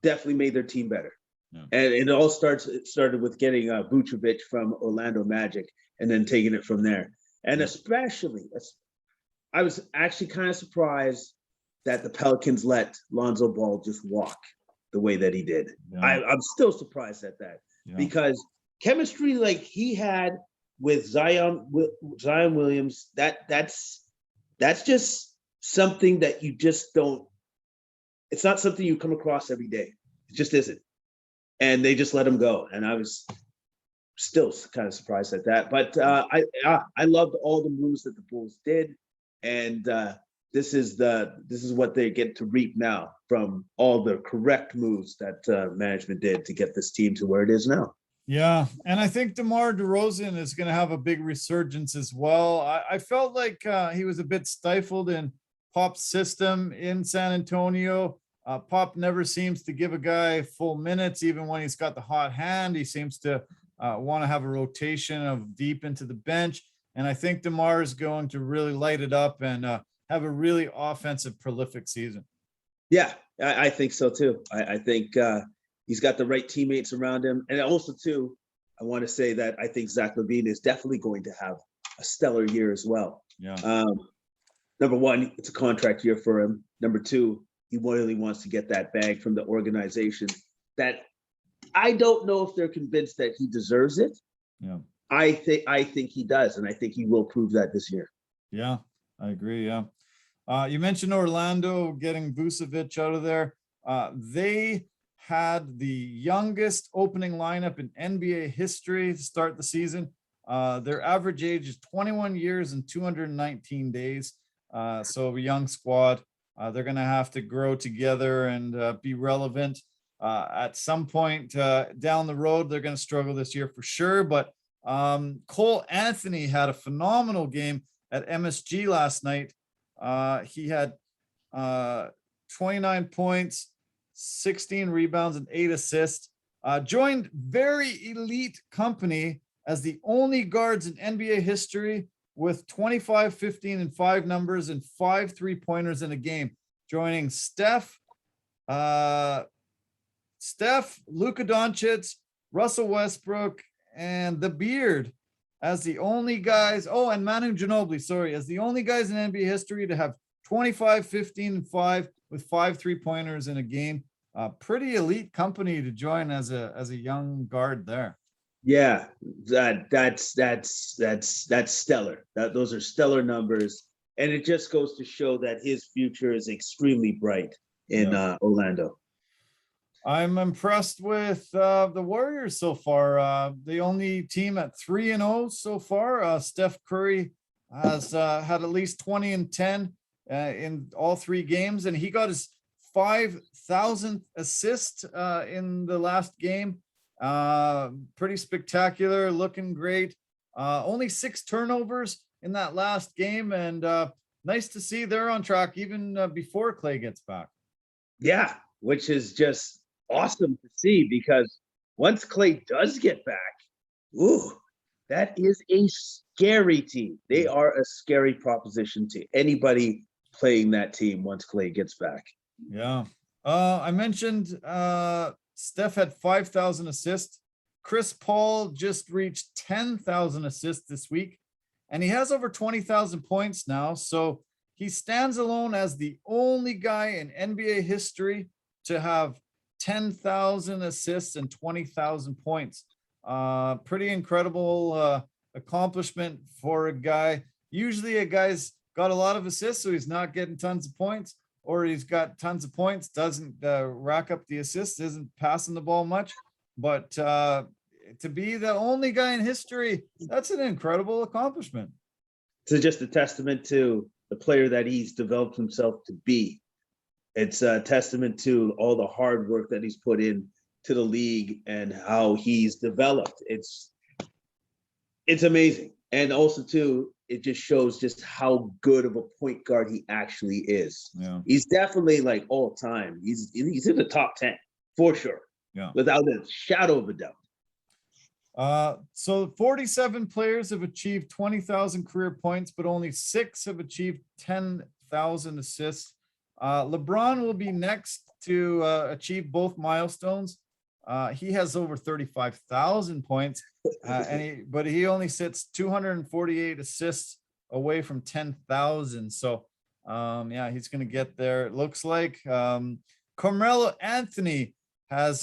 S2: definitely made their team better. Yeah. And it all started with getting Vucevic from Orlando Magic and then taking it from there. And especially, I was actually kind of surprised that the Pelicans let Lonzo Ball just walk the way that he did. Yeah. I'm still surprised at that because chemistry like he had with Zion Williams, that's just something that you just don't. It's not something you come across every day. It just isn't. And they just let him go, and I was still kind of surprised at that. But I loved all the moves that the Bulls did, and this is what they get to reap now from all the correct moves that management did to get this team to where it is now.
S1: Yeah, and I think DeMar DeRozan is going to have a big resurgence as well. I felt like he was a bit stifled in Pop's system in San Antonio. Pop never seems to give a guy full minutes, even when he's got the hot hand. He seems to want to have a rotation of deep into the bench. And I think DeMar is going to really light it up and have a really offensive, prolific season.
S2: Yeah, I think so too. I think he's got the right teammates around him. And also too, I want to say that I think Zach LaVine is definitely going to have a stellar year as well.
S1: Yeah.
S2: Number one, it's a contract year for him. Number two, he really wants to get that bag from the organization that I don't know if they're convinced that he deserves it.
S1: Yeah.
S2: I think he does, and I think he will prove that this year.
S1: Yeah, I agree. Yeah. You mentioned Orlando getting Vucevic out of there. They had the youngest opening lineup in NBA history to start the season. Their average age is 21 years and 219 days. So a young squad. They're going to have to grow together and be relevant. At some point down the road, they're going to struggle this year for sure. But Cole Anthony had a phenomenal game at MSG last night. He had 29 points, 16 rebounds, and 8 assists. Joined very elite company as the only guards in NBA history with 25, 15, and 5 numbers and 5 3-pointers in a game, joining Steph, Luka Doncic, Russell Westbrook, and the Beard as the only guys. Oh, and Manu Ginobili, sorry, as the only guys in NBA history to have 25, 15, and 5 with 5 3-pointers in a game. Pretty elite company to join as a young guard there.
S2: Yeah, that's stellar. Those are stellar numbers, and it just goes to show that his future is extremely bright in Orlando.
S1: I'm impressed with the Warriors so far. The only team at 3-0 so far. Steph Curry has had at least 20 and 10 in all 3 games, and he got his 5,000th assist in the last game. Pretty spectacular, looking great. Only 6 turnovers in that last game, and nice to see they're on track even before Clay gets back.
S2: Yeah, which is just awesome to see, because once Clay does get back, ooh, that is a scary team. They are a scary proposition to anybody playing that team once Clay gets back.
S1: Yeah. I mentioned Steph had 5,000 assists. Chris Paul just reached 10,000 assists this week, and he has over 20,000 points now. So he stands alone as the only guy in NBA history to have 10,000 assists and 20,000 points. Pretty incredible accomplishment for a guy. Usually a guy's got a lot of assists, so he's not getting tons of points, or he's got tons of points, doesn't rack up the assists, isn't passing the ball much. But to be the only guy in history, that's an incredible accomplishment.
S2: It's just a testament to the player that he's developed himself to be. It's a testament to all the hard work that he's put in to the league and how he's developed. It's amazing. And also too, it just shows just how good of a point guard he actually is.
S1: Yeah.
S2: He's definitely like all time. He's in the top 10 for sure.
S1: Yeah.
S2: Without a shadow of a doubt.
S1: So 47 players have achieved 20,000 career points, but only 6 have achieved 10,000 assists. LeBron will be next to achieve both milestones. He has over 35,000 points, but he only sits 248 assists away from 10,000. So, yeah, he's going to get there. It looks like Carmelo Anthony has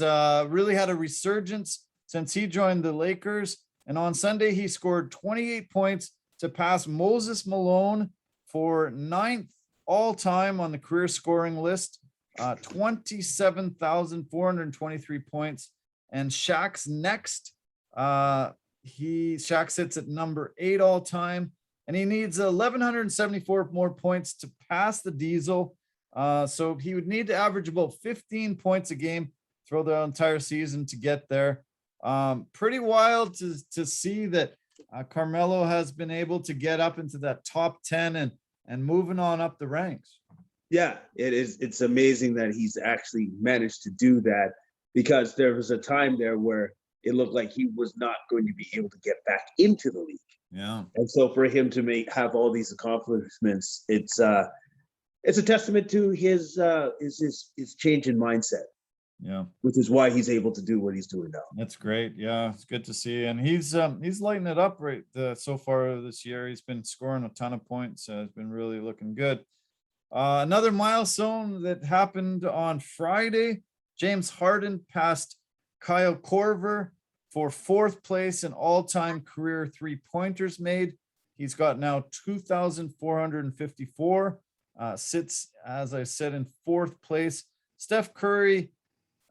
S1: really had a resurgence since he joined the Lakers. And on Sunday, he scored 28 points to pass Moses Malone for 9th all-time on the career scoring list. 27,423 points. And Shaq's next. Shaq sits at number 8 all-time. And he needs 1,174 more points to pass the Diesel. So he would need to average about 15 points a game throughout the entire season to get there. Pretty wild to see that Carmelo has been able to get up into that top 10 and moving on up the ranks.
S2: Yeah, it is. It's amazing that he's actually managed to do that, because there was a time there where it looked like he was not going to be able to get back into the league.
S1: Yeah.
S2: And so for him to have all these accomplishments, it's a testament to his change in mindset.
S1: Yeah.
S2: Which is why he's able to do what he's doing now.
S1: That's great. Yeah, it's good to see. And he's lighting it up so far this year. He's been scoring a ton of points. It's been really looking good. Another milestone that happened on Friday, James Harden passed Kyle Korver for 4th place in all-time career 3-pointers made. He's got now 2,454, sits, as I said, in 4th place. Steph Curry,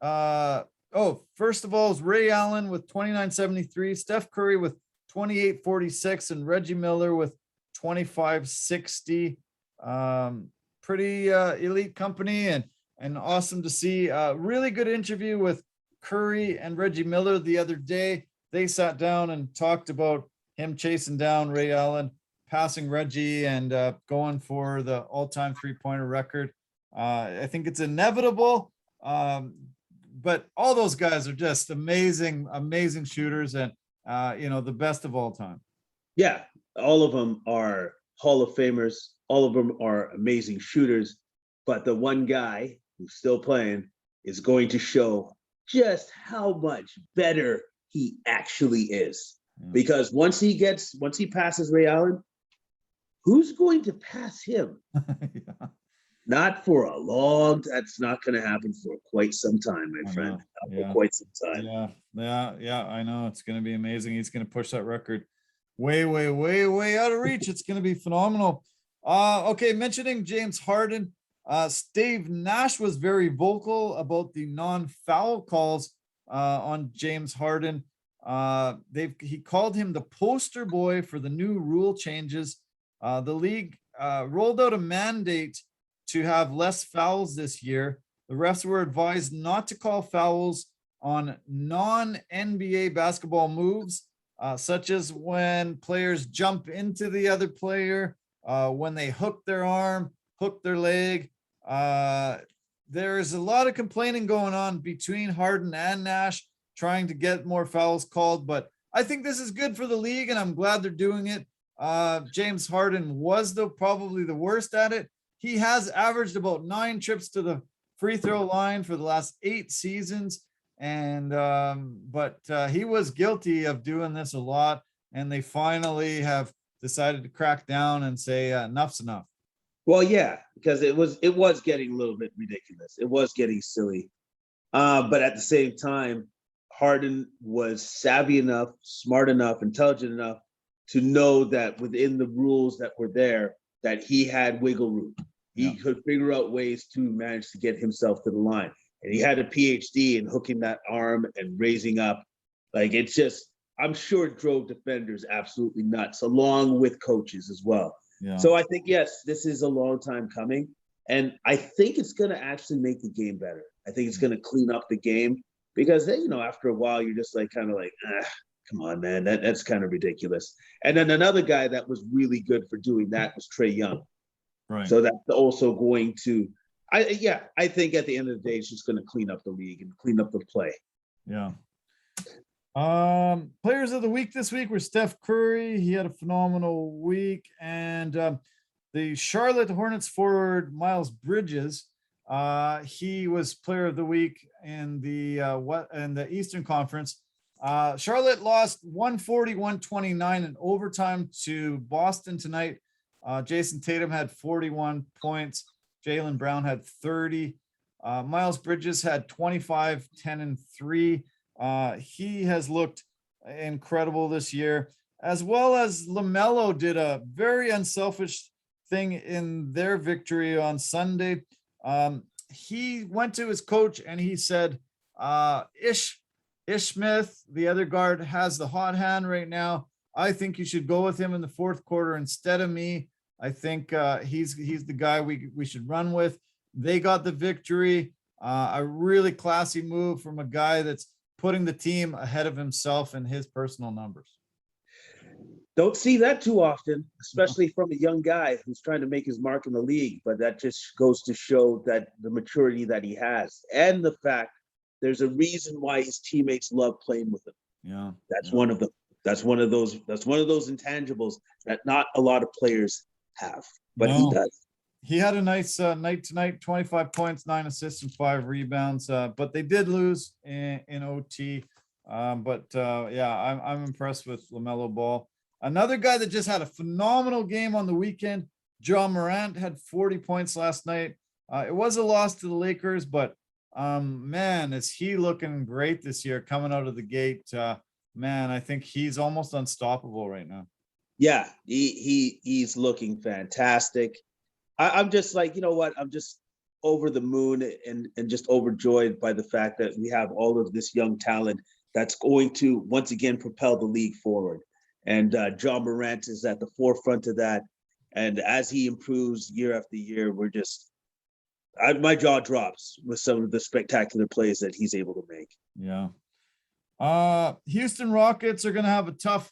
S1: first of all is Ray Allen with 29.73, Steph Curry with 28.46, and Reggie Miller with 25.60. Pretty elite company and awesome to see. Really good interview with Curry and Reggie Miller the other day. They sat down and talked about him chasing down Ray Allen, passing Reggie, and going for the all-time 3-pointer record. I think it's inevitable. But all those guys are just amazing shooters, and the best of all time.
S2: Yeah, all of them are Hall of Famers. All of them are amazing shooters. But the one guy who's still playing is going to show just how much better he actually is. Yeah. Because once he passes Ray Allen, who's going to pass him?
S1: Yeah.
S2: Not for a long. That's not going to happen for quite some time, my friend.
S1: Yeah.
S2: For quite some time.
S1: Yeah. I know it's going to be amazing. He's going to push that record way out of reach. It's going to be phenomenal. Okay, mentioning James Harden, Steve Nash was very vocal about the non-foul calls on James Harden. He called him the poster boy for the new rule changes. The league rolled out a mandate to have less fouls this year. The refs were advised not to call fouls on non-NBA basketball moves. such as when players jump into the other player, when they hook their arm, hook their leg. There's a lot of complaining going on between Harden and Nash, trying to get more fouls called, but I think this is good for the league, and I'm glad they're doing it. James Harden was probably the worst at it. He has averaged about 9 trips to the free throw line for the last 8 seasons. And, but he was guilty of doing this a lot. And they finally have decided to crack down and say, enough's enough.
S2: Well, yeah, because it was getting a little bit ridiculous. It was getting silly. But at the same time, Harden was savvy enough, smart enough, intelligent enough to know that within the rules that were there, that he had wiggle room. He could figure out ways to manage to get himself to the line. And he had a PhD in hooking that arm and raising up. Like, it's just, I'm sure it drove defenders absolutely nuts, along with coaches as well. Yeah. So I think, yes, this is a long time coming. And I think it's going to actually make the game better. I think it's going to clean up the game because, you know, after a while, you're just like, kind of like, come on, man, that's kind of ridiculous. And then another guy that was really good for doing that was Trae Young. Right. So that's also going to, I think at the end of the day, it's just going to clean up the league and clean up the play.
S1: Yeah. Players of the week this week were Steph Curry. He had a phenomenal week. And the Charlotte Hornets forward, Miles Bridges, he was player of the week in the Eastern Conference. Charlotte lost 140-129 in overtime to Boston tonight. Jason Tatum had 41 points. Jaylen Brown had 30. Miles Bridges had 25, 10, and 3. He has looked incredible this year, as well as LaMelo did a very unselfish thing in their victory on Sunday. He went to his coach and he said, Ish Smith, the other guard, has the hot hand right now. I think you should go with him in the fourth quarter instead of me. I think he's the guy we should run with. They got the victory. A really classy move from a guy that's putting the team ahead of himself and his personal numbers.
S2: Don't see that too often, especially from a young guy who's trying to make his mark in the league. But that just goes to show that the maturity that he has and the fact there's a reason why his teammates love playing with him. Yeah, that's one of them. That's one of those intangibles that not a lot of players have, but he does.
S1: He had a nice night tonight, 25 points, 9 assists, and 5 rebounds. But they did lose in OT. I'm impressed with LaMelo Ball. Another guy that just had a phenomenal game on the weekend, Ja Morant, had 40 points last night. It was a loss to the Lakers, but man, is he looking great this year coming out of the gate. Man, I think he's almost unstoppable right now.
S2: Yeah, he's looking fantastic. I'm just like, you know what? I'm just over the moon and just overjoyed by the fact that we have all of this young talent that's going to once again propel the league forward. And Ja Morant is at the forefront of that. And as he improves year after year, my jaw drops with some of the spectacular plays that he's able to make.
S1: Yeah. Houston Rockets are going to have a tough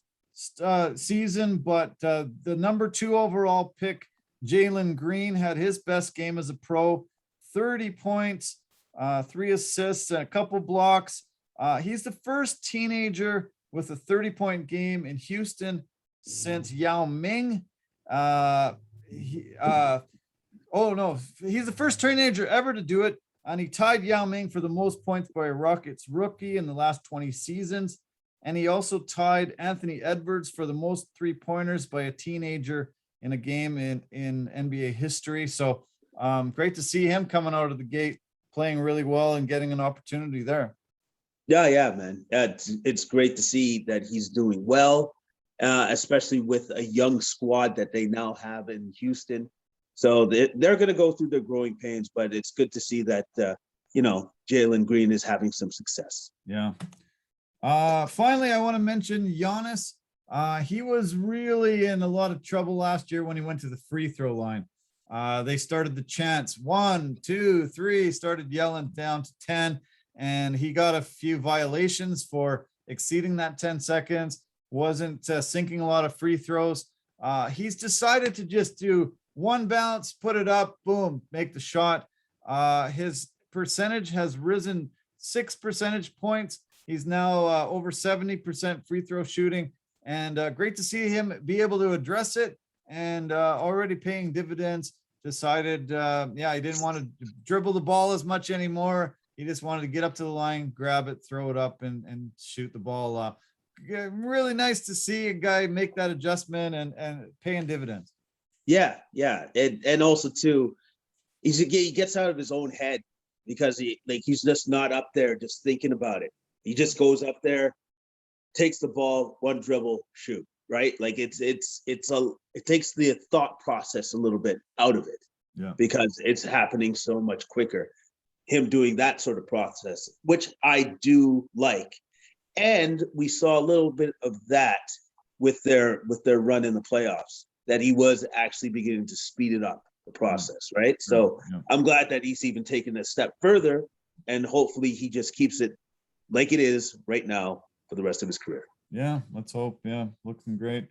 S1: season, but the number 2 overall pick, Jalen Green, had his best game as a pro, 30 points, 3 assists, and a couple blocks. He's the first teenager with a 30-point game in Houston since Yao Ming. He's the first teenager ever to do it, and he tied Yao Ming for the most points by a Rockets rookie in the last 20 seasons. And he also tied Anthony Edwards for the most 3-pointers by a teenager in a game in NBA history. So great to see him coming out of the gate, playing really well and getting an opportunity there.
S2: Yeah, man. It's great to see that he's doing well, especially with a young squad that they now have in Houston. So they're going to go through their growing pains, but it's good to see that, Jalen Green is having some success.
S1: Yeah. Finally, I want to mention Giannis. He was really in a lot of trouble last year when he went to the free throw line. They started the chants 1, 2, 3, started yelling down to 10, and he got a few violations for exceeding that 10 seconds. wasn't sinking a lot of free throws. He's decided to just do one bounce, put it up, boom, make the shot. His percentage has risen 6 percentage points. He's now over 70% free throw shooting, and great to see him be able to address it and already paying dividends. Decided, he didn't want to dribble the ball as much anymore. He just wanted to get up to the line, grab it, throw it up, and shoot the ball. Really nice to see a guy make that adjustment and paying dividends.
S2: Yeah. And also too, he gets out of his own head because he's just not up there just thinking about it. He just goes up there, takes the ball, one dribble, shoot. Right? Like it takes the thought process a little bit out of it.
S1: Yeah.
S2: Because it's happening so much quicker. Him doing that sort of process, which I do like. And we saw a little bit of that with their run in the playoffs, that he was actually beginning to speed it up, the process, right? So I'm glad that he's even taken a step further, and hopefully he just keeps it like it is right now for the rest of his career.
S1: Yeah, let's hope. Yeah, looking great.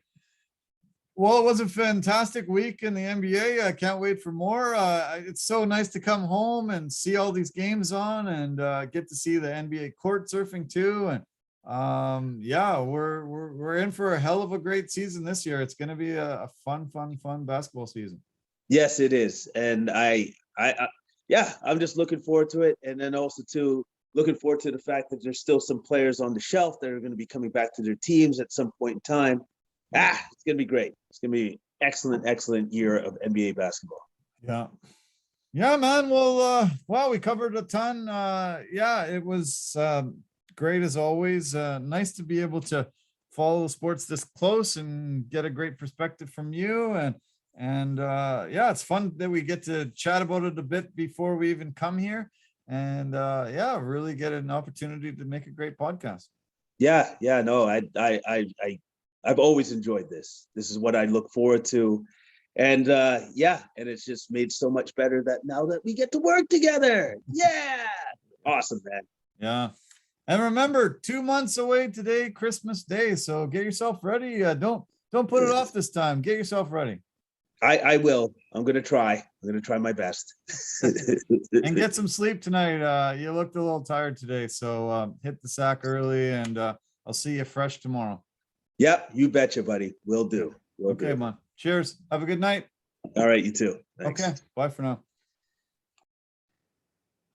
S1: Well, it was a fantastic week in the NBA. I can't wait for more. It's so nice to come home and see all these games on, and get to see the NBA court surfing too. And we're in for a hell of a great season this year. It's going to be a fun basketball season.
S2: Yes, it is, and I'm just looking forward to it, and then also too, looking forward to the fact that there's still some players on the shelf that are going to be coming back to their teams at some point in time. It's going to be great. It's going to be excellent year of NBA basketball.
S1: Yeah, man. Well, we covered a ton. It was great as always. Nice to be able to follow the sports this close and get a great perspective from you. And it's fun that we get to chat about it a bit before we even come here. And really get an opportunity to make a great podcast. I've
S2: always enjoyed this. This is what I look forward to, and and it's just made so much better that now that we get to work together. Awesome, man.
S1: Yeah, and remember, 2 months away today, Christmas Day. So get yourself ready. Don't put it off this time. Get yourself ready.
S2: I will. I'm gonna try. I'm gonna try my best.
S1: And get some sleep tonight. You looked a little tired today, so hit the sack early, and I'll see you fresh tomorrow.
S2: Yep, you betcha, buddy. Will do.
S1: Okay, man. Cheers. Have a good night.
S2: All right, you too. Thanks.
S1: Okay, bye for now.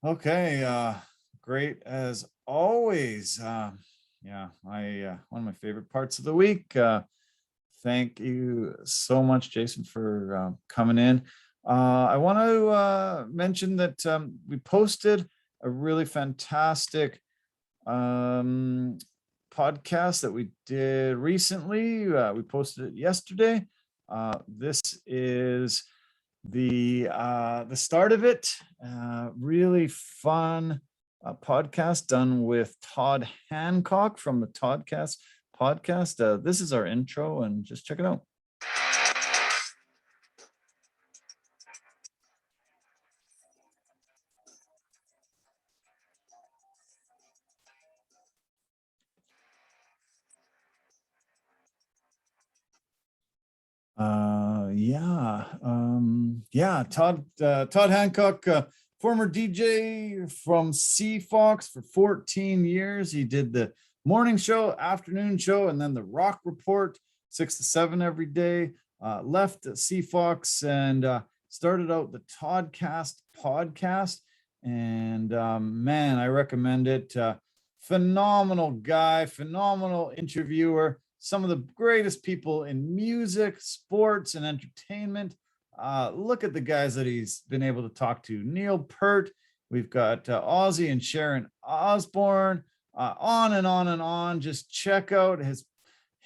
S1: Okay, great as always. One of my favorite parts of the week. Thank you so much, Jason, for coming in. I want to mention that we posted a really fantastic podcast that we did recently. We posted it yesterday. This is the start of it. Really fun podcast done with Todd Hancock from the Toddcast podcast. This is our intro, and just check it out. Todd Hancock, former DJ from Seahawks for 14 years. He did the morning show, afternoon show, and then the Rock Report, 6 to 7 every day. Left Seahawks and started out the Toddcast podcast. And man, I recommend it. Phenomenal guy, phenomenal interviewer. Some of the greatest people in music, sports, and entertainment. Look at the guys that he's been able to talk to. Neil Peart. We've got Ozzy and Sharon Osbourne. On and on and on. Just check out his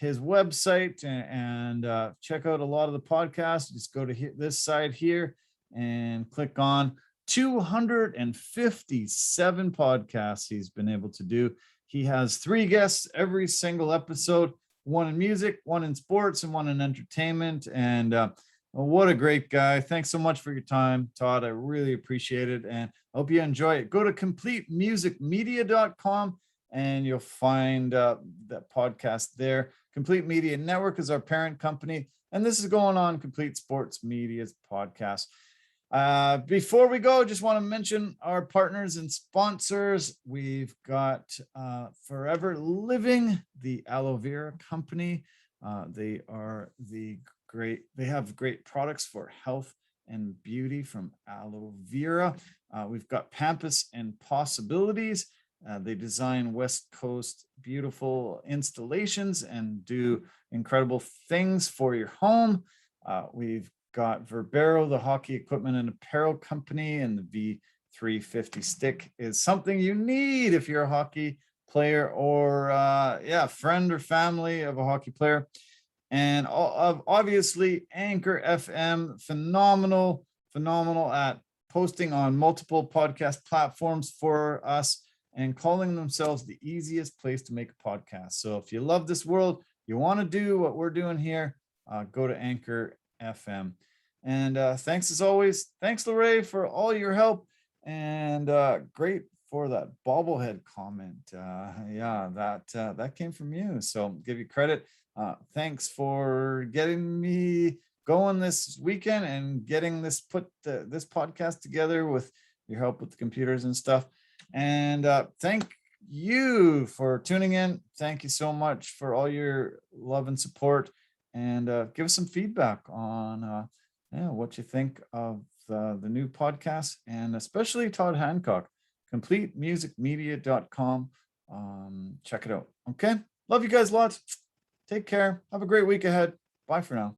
S1: website and check out a lot of the podcasts. Just go to this side here and click on 257 podcasts he's been able to do. He has 3 guests every single episode. One in music, one in sports, and one in entertainment. And what a great guy. Thanks so much for your time, Todd. I really appreciate it. And I hope you enjoy it. Go to completemusicmedia.com and you'll find that podcast there. Complete Media Network is our parent company, and this is going on Complete Sports Media's podcast. Before we go, just want to mention our partners and sponsors. We've got Forever Living, the aloe vera company. They have great products for health and beauty from aloe vera. We've got Pampas and Possibilities. They design West Coast beautiful installations and do incredible things for your home. We've got Verbero, the hockey equipment and apparel company, and the V350 stick is something you need if you're a hockey player or friend or family of a hockey player. And obviously Anchor FM, phenomenal at posting on multiple podcast platforms for us and calling themselves the easiest place to make a podcast. So if you love this world, you want to do what we're doing here, go to Anchor FM. And thanks as always. Thanks, Lorraine, for all your help. And great for that bobblehead comment. That came from you. So give you credit. Thanks for getting me going this weekend and getting this podcast together with your help with the computers and stuff. And thank you for tuning in. Thank you so much for all your love and support. And give us some feedback on what you think of the new podcast, and especially Todd Hancock, completemusicmedia.com. Check it out. Okay. Love you guys lots. Take care. Have a great week ahead. Bye for now.